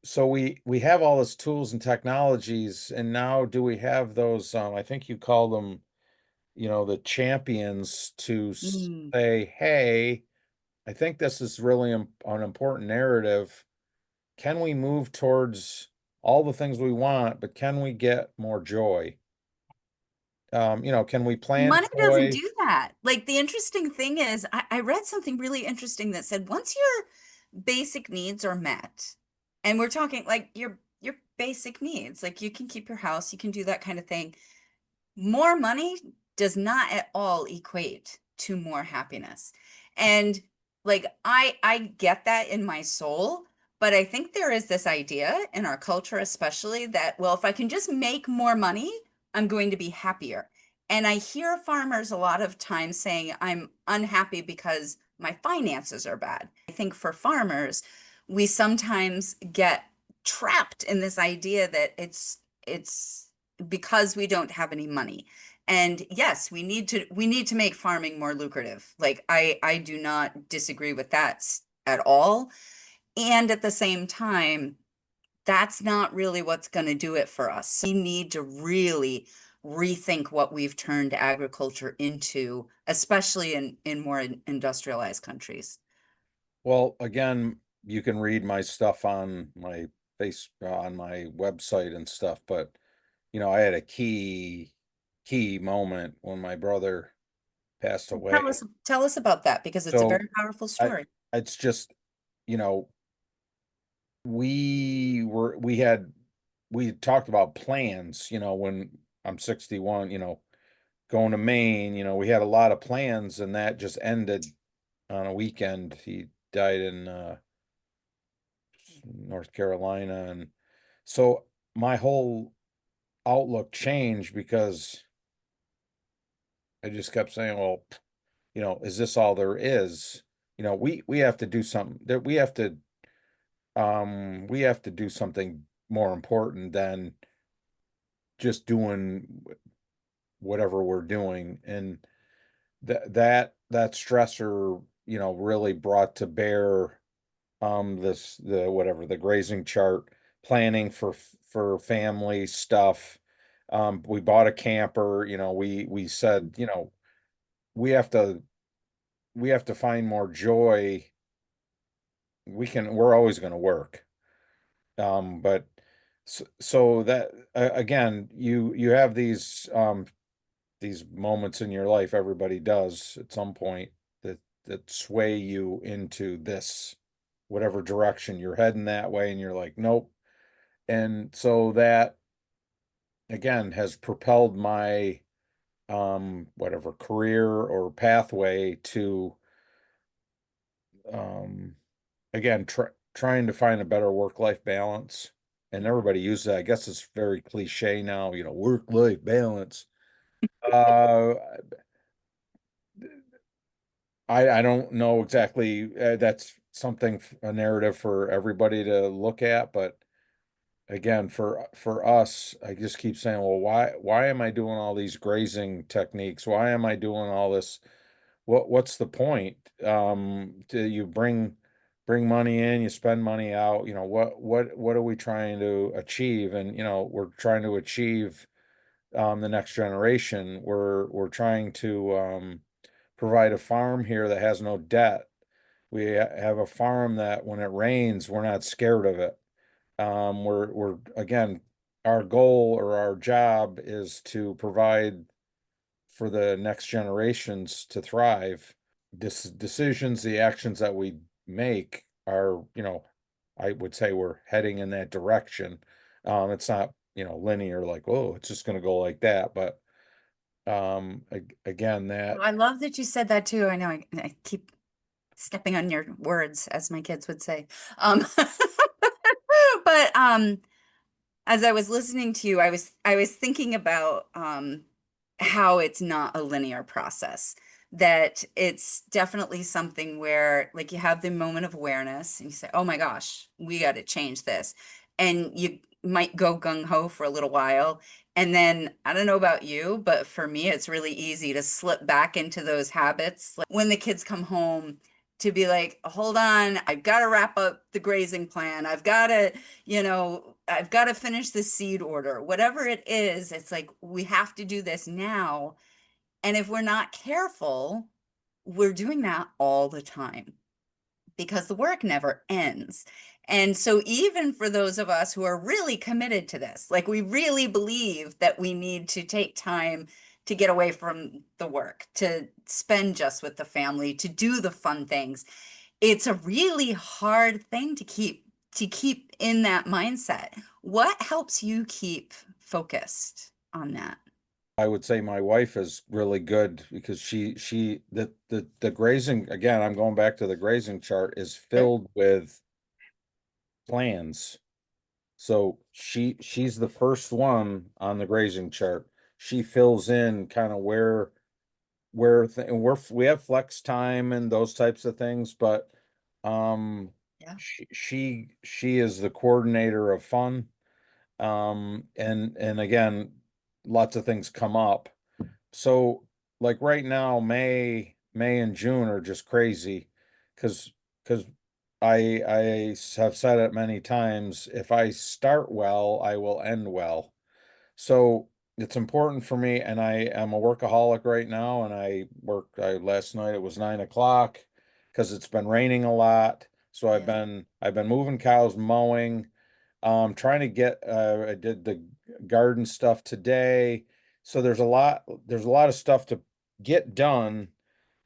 S3: So we have all those tools and technologies, and now do we have those, I think you call them, the champions to
S1: Mm.
S3: say, hey, I think this is really an important narrative. Can we move towards all the things we want, but can we get more joy? Can we plant
S1: Money doesn't
S3: joy?
S1: do that. Like the interesting thing is, I read something really interesting that said once your basic needs are met, and we're talking like your basic needs, like you can keep your house, you can do that kind of thing. More money does not at all equate to more happiness. And like I get that in my soul, but I think there is this idea in our culture especially that, well, if I can just make more money, I'm going to be happier. And I hear farmers a lot of times saying I'm unhappy because my finances are bad. I think for farmers, we sometimes get trapped in this idea that it's because we don't have any money. And yes, we need to make farming more lucrative. Like I do not disagree with that at all. And at the same time, that's not really what's going to do it for us. We need to really rethink what we've turned agriculture into, especially in more industrialized countries.
S3: Well, again, you can read my stuff on my on my website and stuff, but I had a key moment when my brother passed
S1: Tell
S3: away.
S1: us tell us about that because it's a
S3: So
S1: very powerful
S3: I
S1: story.
S3: it's just, you know, we talked about plans, when I'm 61, going to Maine, we had a lot of plans, and that just ended on a weekend. He died in North Carolina, and so my whole outlook changed because I just kept saying, well, is this all there is? We have to do something that we have to do something more important than just doing whatever we're doing. And that stressor, really brought to bear the whatever the grazing chart, planning for family stuff. We bought a camper, we said, we have to we have to find more joy. We're always going to work. But so that again, you have these moments in your life, everybody does at some point, that sway you into this whatever direction you're heading that way, and you're like, nope. And so that again has propelled my whatever career or pathway to um again trying to find a better work-life balance. And everybody uses it. I guess it's very cliche now, work-life balance. uh I don't know exactly. That's something, a narrative for everybody to look at, but again, for us, I just keep saying, well, why am I doing all these grazing techniques? Why am I doing all this? What's the point? Do you bring money in, you spend money out? What are we trying to achieve? And we're trying to achieve the next generation. We're trying to provide a farm here that has no debt. We have a farm that when it rains, we're not scared of it. We're again, our goal or our job is to provide for the next generations to thrive. Decisions, the actions that we make are, I would say we're heading in that direction. It's not, linear, like, oh, it's just going to go like that. But again, that
S1: I love that you said that too. I know I keep stepping on your words, as my kids would say. Um, but as I was listening to you, I was thinking about how it's not a linear process. That it's definitely something where, like, you have the moment of awareness and you say, "Oh my gosh, we got to change this," and you might go gung ho for a little while, and then I don't know about you, but for me, it's really easy to slip back into those habits. Like when the kids come home, to be like, hold on, I've got to wrap up the grazing plan. I've got to finish the seed order. Whatever it is, it's like we have to do this now. And if we're not careful, we're doing that all the time because the work never ends. And so, even for those of us who are really committed to this, like we really believe that we need to take time to get away from the work, to spend just with the family, to do the fun things, it's a really hard thing to keep in that mindset. What helps you keep focused on that?
S3: I would say my wife is really good because the grazing, again, I'm going back to the grazing chart, is
S1: Sure.
S3: filled with plans. So she's the first one on the grazing chart. She fills in kind of and we have flex time and those types of things, but um
S1: Yeah.
S3: she is the coordinator of fun. And again, lots of things come up. So like right now, May and June are just crazy because I have said it many times, if I start well, I will end well. So it's important for me, and I am a workaholic right now, and last night it was 9 o'clock because it's been raining a lot. So
S1: Yeah.
S3: I've been moving cows, mowing, trying to get I did the garden stuff today. So there's a lot of stuff to get done,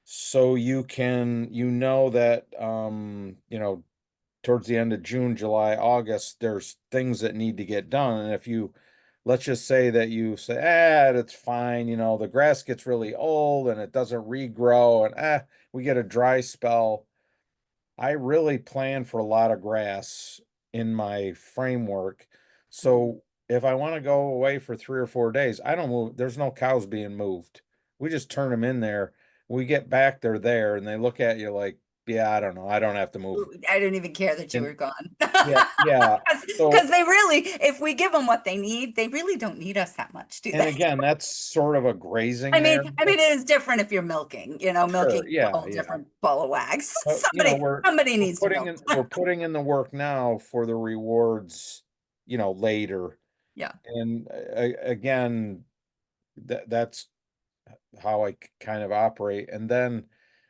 S3: so you know that towards the end of June, July, August, there's things that need to get done. And if you, let's just say that you say, it's fine, the grass gets really old and it doesn't regrow, and we get a dry spell. I really plan for a lot of grass in my framework.
S1: Mm.
S3: So if I want to go away for 3 or 4 days, I don't move. There's no cows being moved. We just turn them in there. We get back, they're there, and they look at you like, yeah, I don't know. I don't have to move.
S1: I didn't even care that you
S3: And
S1: were gone.
S3: yeah, yeah.
S1: Because
S3: So,
S1: they really, if we give them what they need, they really don't need us that much, do
S3: and
S1: they?
S3: again, that's sort of a grazing
S1: I mean,
S3: narrative.
S1: it is different if you're milking, milking
S3: Sure,
S1: is a
S3: yeah,
S1: whole
S3: yeah.
S1: different ball of wax.
S3: But
S1: Somebody needs to milk.
S3: we're putting in the work now for the rewards, later.
S1: Yeah.
S3: And again, that's how I kind of operate. And then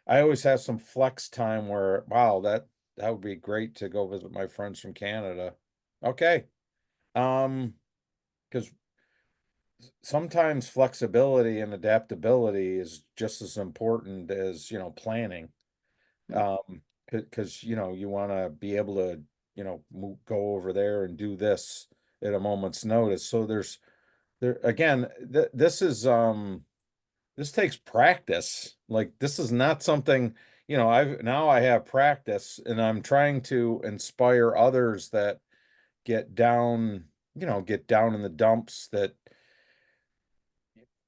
S3: I always have some flex time where, wow, that would be great to go visit my friends from Canada. Okay. Because sometimes flexibility and adaptability is just as important as, planning. Because, you want to be able to, go over there and do this at a moment's notice. So there again, this takes practice. Like, this is not something, I have practice, and I'm trying to inspire others that get down, get down in the dumps, that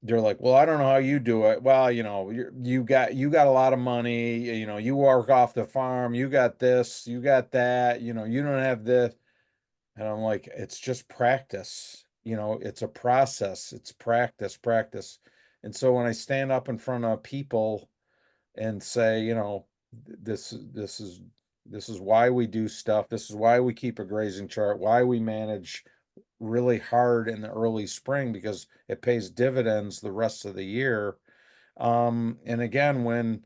S3: they're like, well, I don't know how you do it. Well, you got a lot of money, you work off the farm, you got this, you got that, you don't have this. And I'm like, it's just practice. It's a process. It's practice, practice. And so when I stand up in front of people and say, this is why we do stuff. This is why we keep a grazing chart, why we manage really hard in the early spring, because it pays dividends the rest of the year. And again,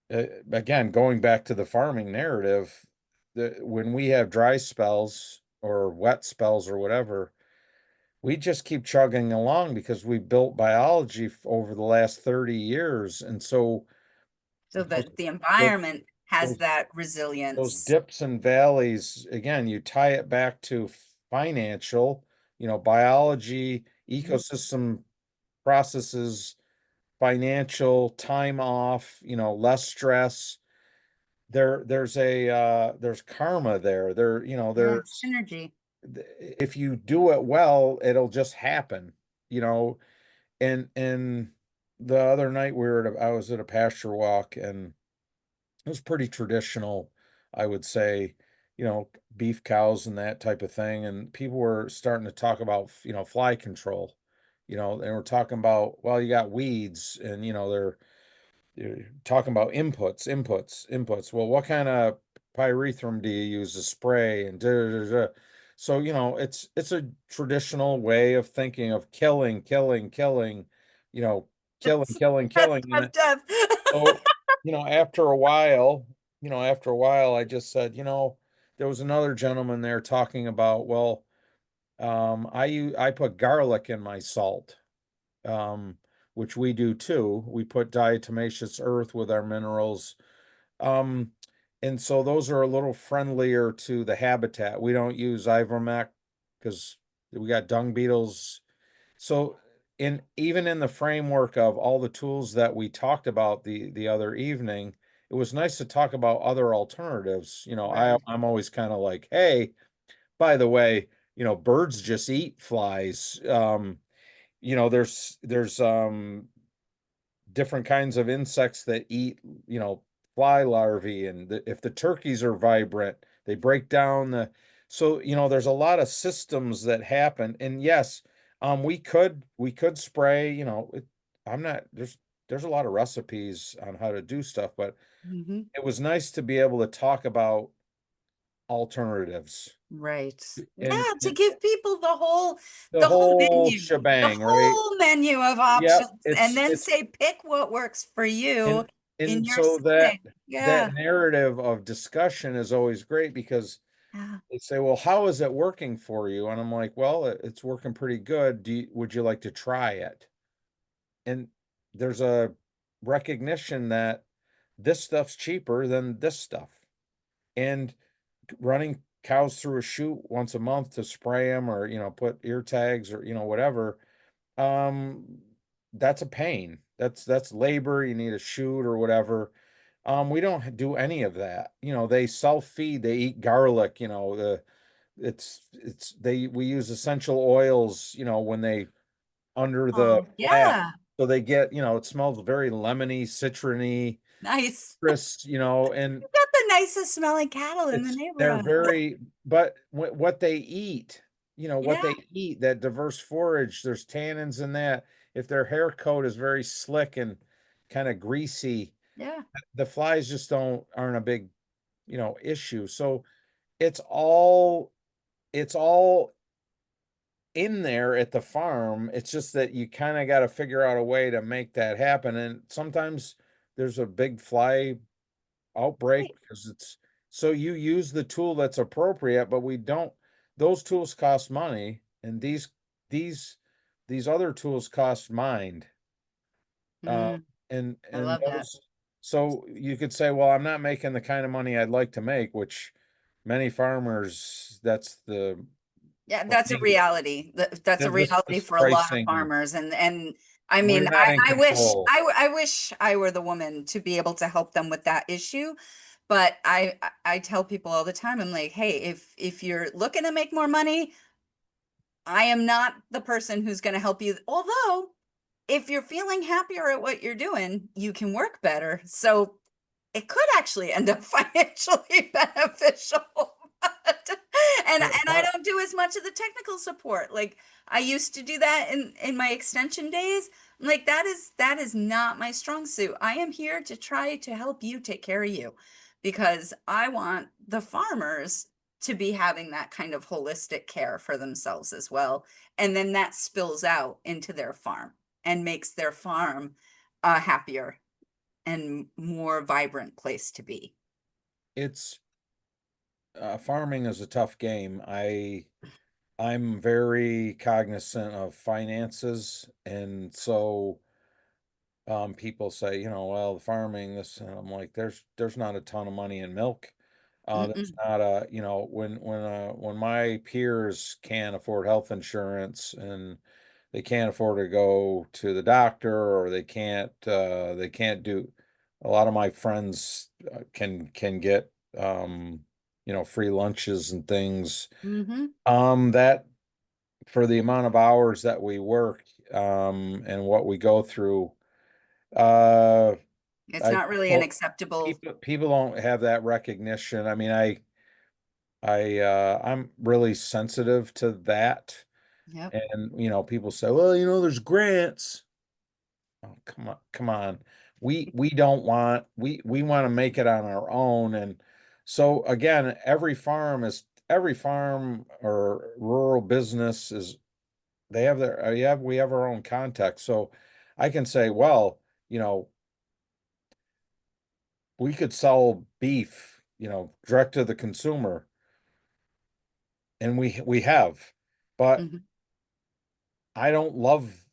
S3: again, going back to the farming narrative, when we have dry spells or wet spells or whatever, we just keep chugging along because we built biology over the last 30 years. And so
S1: So
S3: those,
S1: that the
S3: those,
S1: environment has
S3: those,
S1: that
S3: those
S1: resilience.
S3: dips and valleys, again, you tie it back to financial, biology,
S1: Mhm.
S3: ecosystem processes, financial, time off, less stress. There's karma there.
S1: Yeah,
S3: There's,
S1: synergy.
S3: if you do it well, it'll just happen, you know. And the other night I was at a pasture walk, and it was pretty traditional, I would say, beef cows and that type of thing. And people were starting to talk about, fly control, and we're talking about, well, you got weeds, and, you're talking about inputs. Well, what kind of pyrethrum do you use to spray? And da, da, da, da. So, it's a traditional way of thinking of killing, you know, killing.
S1: Tough, tough.
S3: So, after a while, I just said, there was another gentleman there talking about, well, I put garlic in my salt, um, which we do too. We put diatomaceous earth with our minerals. Um, and so those are a little friendlier to the habitat. We don't use ivermectin because we got dung beetles. So even in the framework of all the tools that we talked about the other evening, it was nice to talk about other alternatives.
S1: Right.
S3: I'm always kind of like, hey, by the way, birds just eat flies. There's different kinds of insects that eat, fly larvae, and if the turkeys are vibrant, they break down so, there's a lot of systems that happen. And yes, we could spray, I'm not, there's a lot of recipes on how to do stuff, but
S1: Hmm.
S3: it was nice to be able to talk about alternatives
S1: Right.
S3: and,
S1: Yeah, to give people
S3: the
S1: the whole
S3: whole
S1: menu, the
S3: shebang, right?
S1: whole menu of
S3: Yep,
S1: options, and
S3: it's
S1: then
S3: it's
S1: say pick what works for you
S3: and
S1: in
S3: and
S1: your
S3: so that
S1: setting. Yeah.
S3: that narrative of discussion is always great, because
S1: Yeah.
S3: they say, well, how is it working for you? And I'm like, well, it's working pretty good. Would you like to try it? And there's a recognition that this stuff's cheaper than this stuff. And running cows through a chute once a month to spray them, or, put ear tags, or, whatever, um, that's a pain. That's labor. You need a chute or whatever. We don't do any of that. They self-feed, they eat garlic, we use essential oils, when they under the
S1: Oh,
S3: flat.
S1: yeah.
S3: So they get, it smells very lemony, citrony.
S1: Nice.
S3: Chris, and
S1: Got the nicest smelling cattle in the
S3: they're
S1: neighborhood.
S3: very, but what they eat, what
S1: Yeah,
S3: they eat, that diverse forage, there's tannins in that. If their hair coat is very slick and kind of greasy,
S1: yeah.
S3: the flies just aren't a big, issue. So it's all in there at the farm. It's just that you kind of got to figure out a way to make that happen. And sometimes there's a big fly outbreak
S1: Right.
S3: because so you use the tool that's appropriate, but we don't, those tools cost money, and these these other tools cost mind. Uh,
S1: Mm, I
S3: and
S1: love that.
S3: those, so you could say, well, I'm not making the kind of money I'd like to make, which many farmers, that's the
S1: Yeah,
S3: for
S1: that's a
S3: me,
S1: reality. That's a reality
S3: this
S1: for a lot of
S3: pricing,
S1: farmers. And I
S3: we're
S1: mean,
S3: not in
S1: I wish
S3: control.
S1: I wish I were the woman to be able to help them with that issue. But I tell people all the time, I'm like, hey, if you're looking to make more money, I am not the person who's going to help you. Although, if you're feeling happier at what you're doing, you can work better. So it could actually end up financially beneficial. And I
S3: But
S1: don't do as much of the technical support. Like I used to do that in my extension days. Like that is not my strong suit. I am here to try to help you take care of you because I want the farmers to be having that kind of holistic care for themselves as well. And then that spills out into their farm and makes their farm a happier and more vibrant place to be.
S3: it's farming is a tough game. I'm very cognizant of finances, and so people say, well, the farming this, and I'm like, there's not a ton of money in milk. There's
S1: Mm-mm.
S3: not a, when my peers can't afford health insurance and they can't afford to go to the doctor, or they can't do, a lot of my friends can get free lunches and things.
S1: Mm-hmm.
S3: That for the amount of hours that we work, and what we go through, uh,
S1: It's
S3: I
S1: not really an
S3: well,
S1: acceptable.
S3: people don't have that recognition. I mean, I'm really sensitive to that.
S1: Yep.
S3: And people say, well, there's grants. Oh, come on, come on. We don't want, we want to make it on our own. And so again, every farm or rural business is, they have their, we have our own context. So I can say, well, we could sell beef, direct to the consumer, and we have, but
S1: Hmm.
S3: I don't love,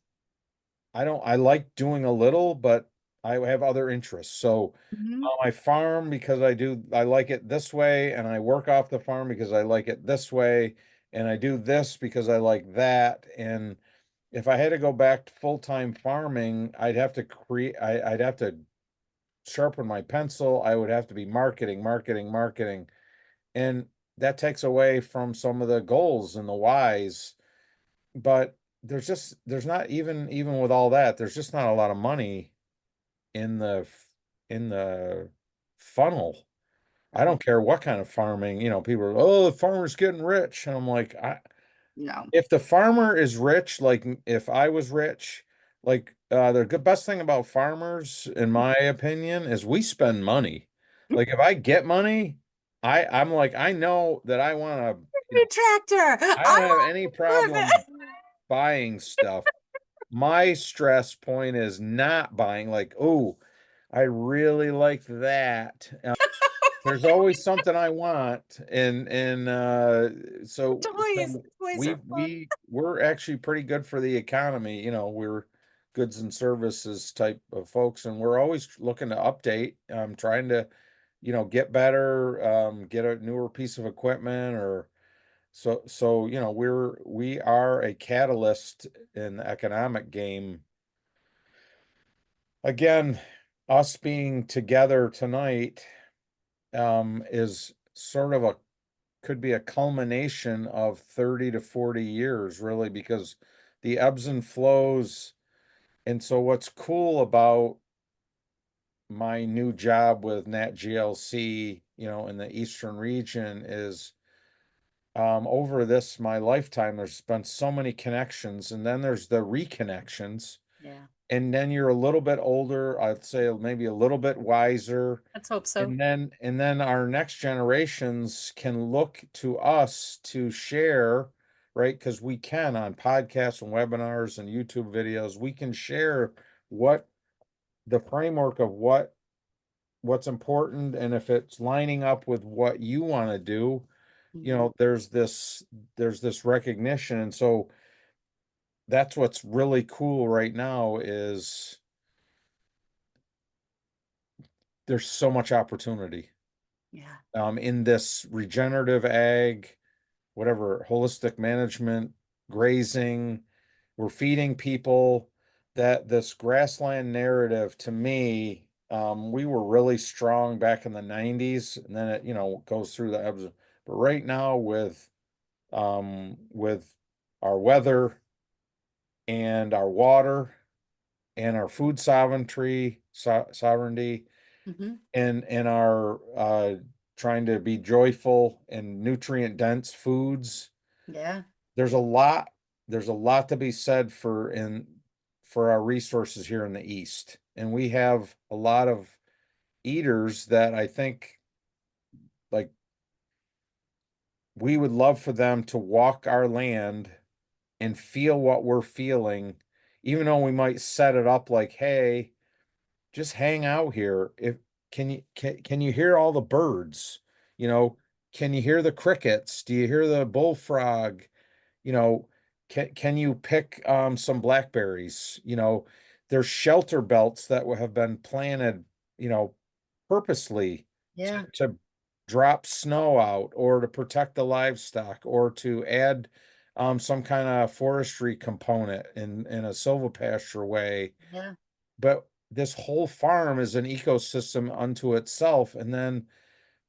S3: I like doing a little, but I have other interests. So
S1: Hmm.
S3: I farm because I like it this way, and I work off the farm because I like it this way, and I do this because I like that. And if I had to go back to full-time farming, I'd have to sharpen my pencil. I would have to be marketing, marketing, marketing. And that takes away from some of the goals and the whys. But there's not, even with all that, there's just not a lot of money in the funnel. I don't care what kind of farming, people are, oh, the farmer's getting rich. And I'm like,
S1: No.
S3: if the farmer is rich, like if I was rich, like the good best thing about farmers, in my opinion, is we spend money. Like if I get money, I'm like, I know that I want to,
S1: New tractor.
S3: I don't
S1: I
S3: have any
S1: want to
S3: problem buying stuff. My stress point is not buying, like, oh, I really like that. There's always something I want, and so
S1: toys.
S3: so
S1: Toys
S3: we
S1: are fun.
S3: we're actually pretty good for the economy. We're goods and services type of folks, and we're always looking to update. Trying to, get better, get a newer piece of equipment, or we are a catalyst in the economic game. Again, us being together tonight is sort of could be a culmination of 30 to 40 years, really, because the ebbs and flows. And so what's cool about my new job with NatGLC, in the Eastern Region is over this my lifetime, there's been so many connections, and then there's the reconnections,
S1: Yeah.
S3: and then you're a little bit older, I'd say maybe a little bit wiser,
S1: Let's hope so.
S3: and then our next generations can look to us to share, right? Because we can on podcasts and webinars and YouTube videos, we can share what the framework of what's important, and if it's lining up with what you want to do,
S1: Mhm.
S3: there's this recognition. And so that's what's really cool right now is there's so much opportunity
S1: Yeah.
S3: in this regenerative ag, whatever, holistic management, grazing. We're feeding people that this grassland narrative to me, we were really strong back in the 90s, and then it, goes through the ebbs. But right now with our weather and our water and our food sovereignty
S1: Hmm.
S3: and our trying to be joyful and nutrient dense foods.
S1: Yeah.
S3: There's a lot there's a lot to be said for our resources here in the East. And we have a lot of eaters that I think, like, we would love for them to walk our land and feel what we're feeling, even though we might set it up like, hey, just hang out here. If can you hear all the birds? You know, can you hear the crickets? Do you hear the bullfrog? You know, can you pick some blackberries? There's shelter belts that have been planted, you know, purposely
S1: Yeah.
S3: to drop snow out or to protect the livestock or to add some kind of forestry component in a silvopasture way.
S1: Yeah.
S3: But this whole farm is an ecosystem unto itself. And then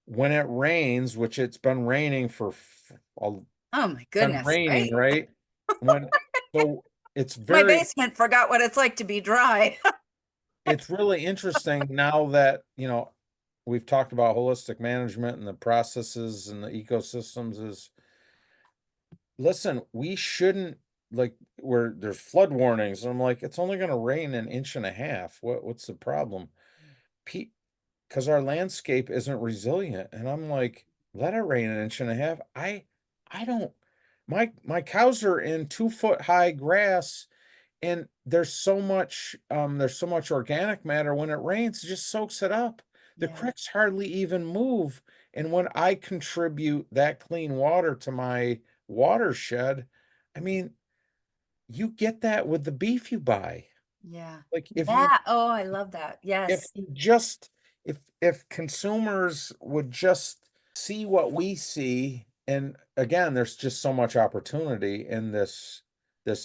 S3: when it rains, which it's been raining
S1: Oh my
S3: been
S1: goodness,
S3: raining,
S1: right?
S3: right? When so it's
S1: My
S3: very
S1: basement forgot what it's like to be dry.
S3: it's really interesting now that, we've talked about holistic management and the processes and the ecosystems is, listen, we shouldn't, like, where there's flood warnings. And I'm like, it's only going to rain an inch and a half. What's the problem? Because our landscape isn't resilient. And I'm like, let it rain an inch and a half. I don't, my cows are in 2 foot high grass, and there's so much organic matter. When it rains, it just soaks it up. The
S1: Yeah.
S3: creeks hardly even move. And when I contribute that clean water to my watershed, I mean, you get that with the beef you buy.
S1: Yeah.
S3: Like,
S1: Yeah. Oh, I love that.
S3: if
S1: Yes.
S3: you just if consumers would just see what we see, and again, there's just so much opportunity in this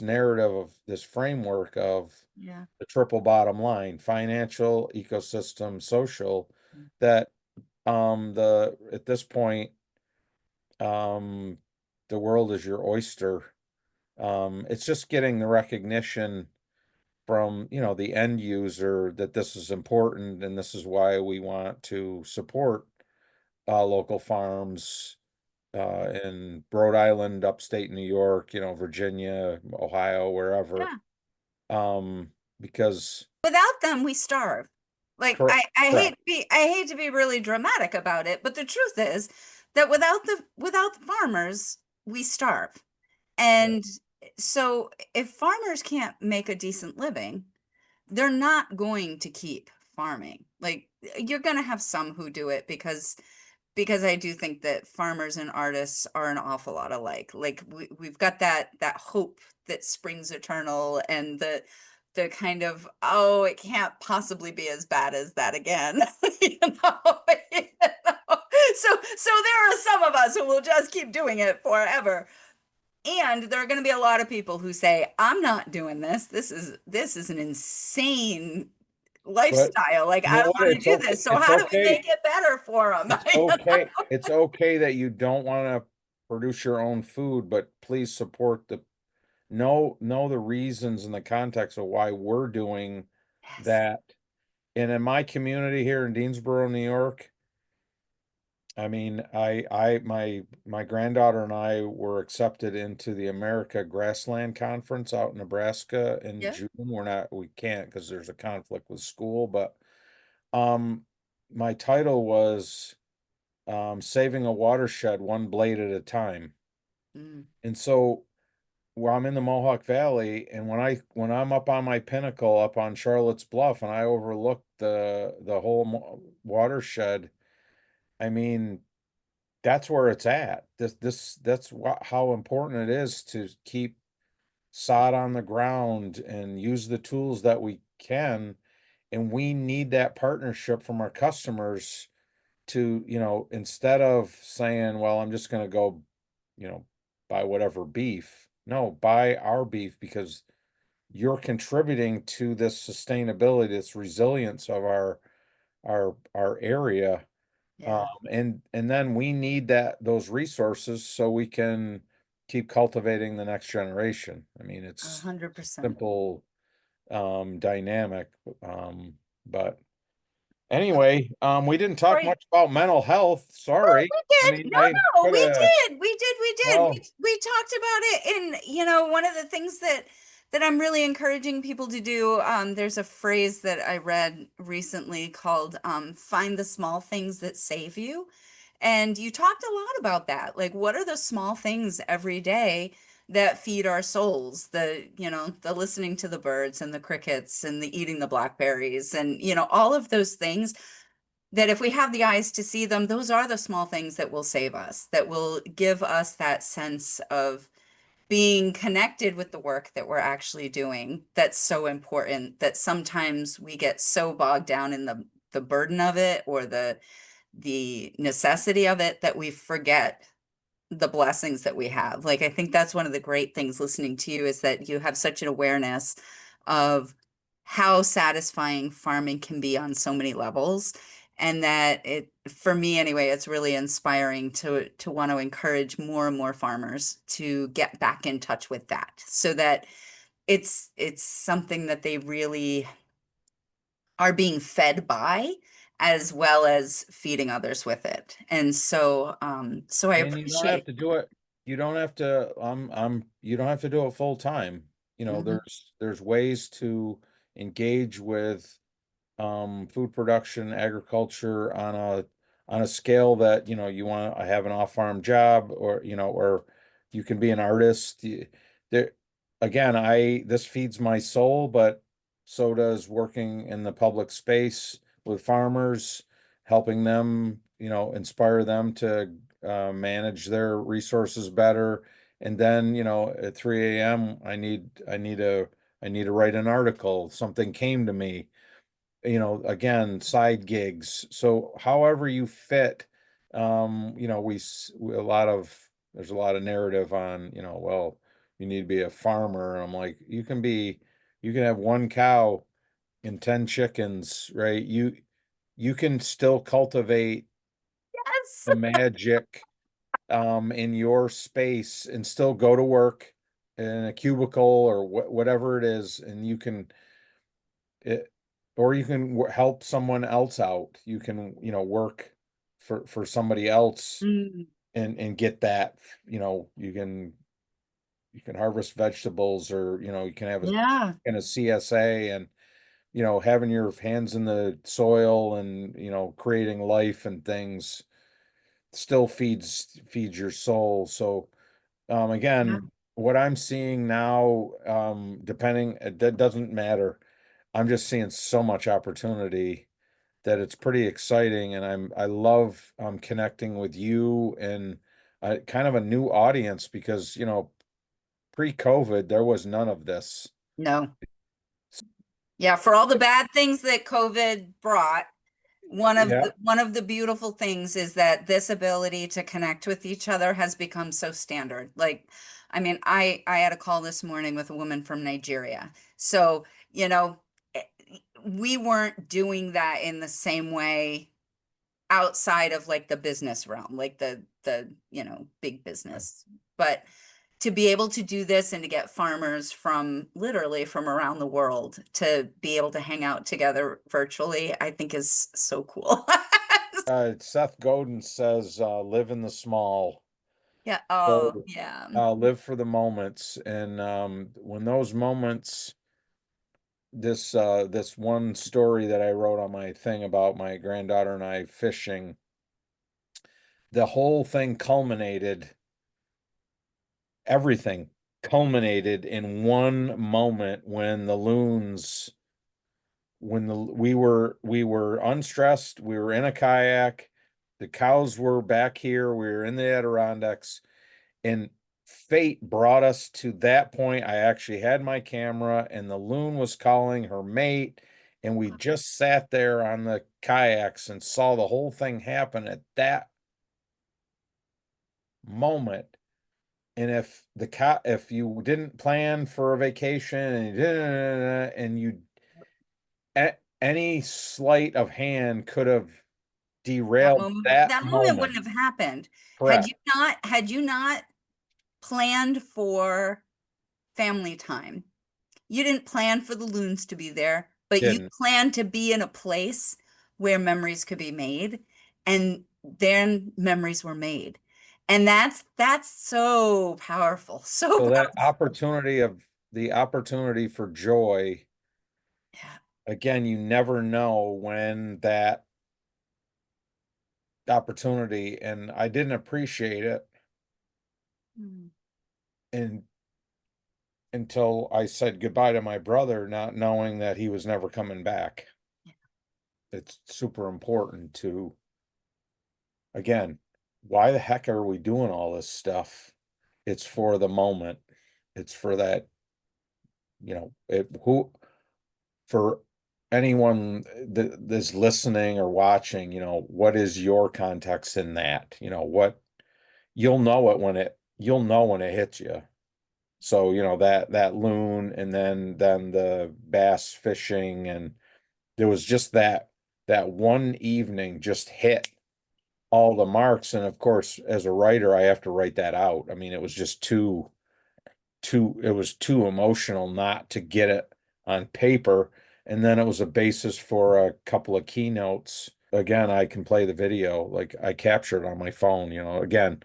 S3: narrative of this framework of
S1: Yeah.
S3: the triple bottom line: financial, ecosystem, social,
S1: Mm.
S3: that the at this point, um the world is your oyster. It's just getting the recognition from, the end user that this is important, and this is why we want to support local farms in Rhode Island, upstate New York, Virginia, Ohio, wherever.
S1: Yeah.
S3: Um, because
S1: Without them, we starve. Like
S3: correct,
S1: I
S3: correct,
S1: hate to be really dramatic about it, but the truth is that without the farmers, we starve.
S3: yeah,
S1: And so if farmers can't make a decent living, they're not going to keep farming. Like you're going to have some who do it because I do think that farmers and artists are an awful lot alike. Like we've got that hope that springs eternal and the kind of, oh, it can't possibly be as bad as that again. you know? you know? So there are some of us who will just keep doing it forever. And there are going to be a lot of people who say, I'm not doing this. This is an insane
S3: but
S1: lifestyle. Like,
S3: you
S1: I
S3: know
S1: don't
S3: what?
S1: want to
S3: It's
S1: do
S3: okay.
S1: this. So
S3: It's
S1: how do we
S3: okay.
S1: make it better for them?
S3: It's okay. It's okay that you don't want to produce your own food, but please support know the reasons and the context of why we're doing
S1: Yes.
S3: that. And in my community here in Deansboro, New York, I mean, my granddaughter and I were accepted into the America Grassland Conference out in Nebraska in
S1: Yeah.
S3: June. We can't because there's a conflict with school, but um my title was saving a watershed one blade at a time.
S1: Mm.
S3: And so where I'm in the Mohawk Valley, and when I'm up on my pinnacle up on Charlotte's Bluff and I overlook the whole watershed, I mean, that's where it's at. How important it is to keep sod on the ground and use the tools that we can. And we need that partnership from our customers to, instead of saying, well, I'm just going to go, buy whatever beef. No, buy our beef because you're contributing to this sustainability, this resilience of our area.
S1: Yeah.
S3: And then we need those resources so we can keep cultivating the next generation. I mean, it's
S1: 100%.
S3: simple dynamic. But anyway, we didn't talk
S1: Right.
S3: much about mental health.
S1: Well,
S3: Sorry.
S1: we
S3: I
S1: did.
S3: mean,
S1: No,
S3: I
S1: no,
S3: could
S1: we
S3: have,
S1: did. We did.
S3: well,
S1: We talked about it. And one of the things that I'm really encouraging people to do, there's a phrase that I read recently called find the small things that save you. And you talked a lot about that. Like, what are the small things every day that feed our souls? The listening to the birds and the crickets and the eating the blackberries and, all of those things that if we have the eyes to see them, those are the small things that will save us, that will give us that sense of being connected with the work that we're actually doing. That's so important that sometimes we get so bogged down in the burden of it or the necessity of it that we forget the blessings that we have. Like, I think that's one of the great things listening to you is that you have such an awareness of how satisfying farming can be on so many levels. And that for me anyway, it's really inspiring to want to encourage more and more farmers to get back in touch with that so that it's something that they really are being fed by as well as feeding others with it. And so I
S3: and you don't have
S1: appreciate.
S3: to do it. You don't have to, you don't have to do it full time.
S1: Mhm.
S3: There's ways to engage with food production, agriculture on a scale that, you want to have an off-farm job or you can be an artist. There again, this feeds my soul, but so does working in the public space with farmers, helping them, inspire them to manage their resources better. And then, at 3 a.m. I need to write an article. Something came to me, again, side gigs. So however you fit, there's a lot of narrative on, well, you need to be a farmer. I'm like, you can have one cow and 10 chickens, right? You can still cultivate
S1: Yes.
S3: the magic in your space and still go to work in a cubicle or whatever it is, and you can it, or you can help someone else out. You can, work for somebody else
S1: Mm.
S3: and get that, you can harvest vegetables, or, you can have
S1: Yeah.
S3: a CSA, and, having your hands in the soil and, creating life and things still feeds your soul. So,
S1: Yeah.
S3: again, what I'm seeing now, that doesn't matter. I'm just seeing so much opportunity that it's pretty exciting, and I love connecting with you and kind of a new audience because, pre-COVID there was none of this.
S1: No. Yeah, for all the bad things that COVID brought,
S3: Yeah.
S1: one of the beautiful things is that this ability to connect with each other has become so standard. Like, I mean, I had a call this morning with a woman from Nigeria. So, eh, we weren't doing that in the same way outside of like the business realm, like the big business. But to be able to do this and to get farmers from literally from around the world to be able to hang out together virtually, I think is so cool.
S3: Seth Godin says, live in the small.
S1: Yeah. Oh,
S3: So,
S1: yeah.
S3: live for the moments. And when those moments, this one story that I wrote on my thing about my granddaughter and I fishing, the whole thing culminated, everything culminated in one moment when the loons, we were unstressed, we were in a kayak, the cows were back here, we were in the Adirondacks, and fate brought us to that point. I actually had my camera and the loon was calling her mate, and we just sat there on the kayaks and saw the whole thing happen at that moment. And if you didn't plan for a vacation and you didn't, and any sleight of hand could have derailed that
S1: That moment
S3: moment.
S1: wouldn't have happened
S3: Correct.
S1: had you not planned for family time. You didn't plan for the loons to be there, but you
S3: Didn't.
S1: planned to be in a place where memories could be made, and then memories were made. And that's so powerful. So
S3: So that
S1: powerful.
S3: the opportunity for joy,
S1: Yeah.
S3: again, you never know when that opportunity, and I didn't appreciate it
S1: Mm.
S3: and until I said goodbye to my brother, not knowing that he was never coming back.
S1: Yeah.
S3: It's super important to, again, why the heck are we doing all this stuff? It's for the moment. It's for that, for anyone that's listening or watching, what is your context in that? What you'll know when it hits you. So, that loon, and then the bass fishing, and there was just that one evening just hit all the marks. And of course, as a writer, I have to write that out. I mean, it was just it was too emotional not to get it on paper. And then it was a basis for a couple of keynotes. Again, I can play the video, like I captured on my phone, again,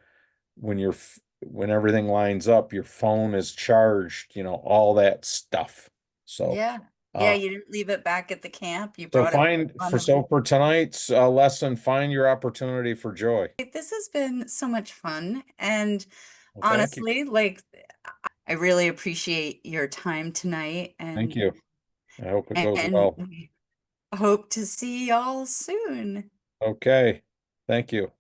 S3: when everything lines up, your phone is charged, all that stuff. So,
S1: Yeah. Yeah,
S3: uh,
S1: you didn't leave it back at the camp. You
S3: so
S1: brought it on the road.
S3: for tonight's lesson, find your opportunity for joy.
S1: This has been so much fun. And
S3: Well, thank you.
S1: honestly, like I really appreciate your time tonight,
S3: Thank you. I hope it goes
S1: and
S3: well.
S1: we hope to see y'all soon.
S3: Okay. Thank you.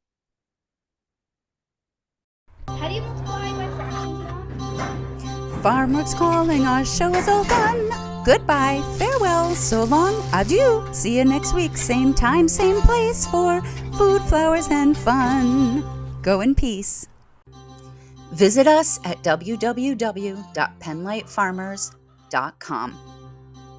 S2: How do you multiply by fractions, Mom?
S1: Farmers calling, our show is all done. Goodbye, farewell, so long, adieu. See you next week, same time, same place for food, flowers, and fun. Go in peace. Visit us at www.penlightfarmers.com.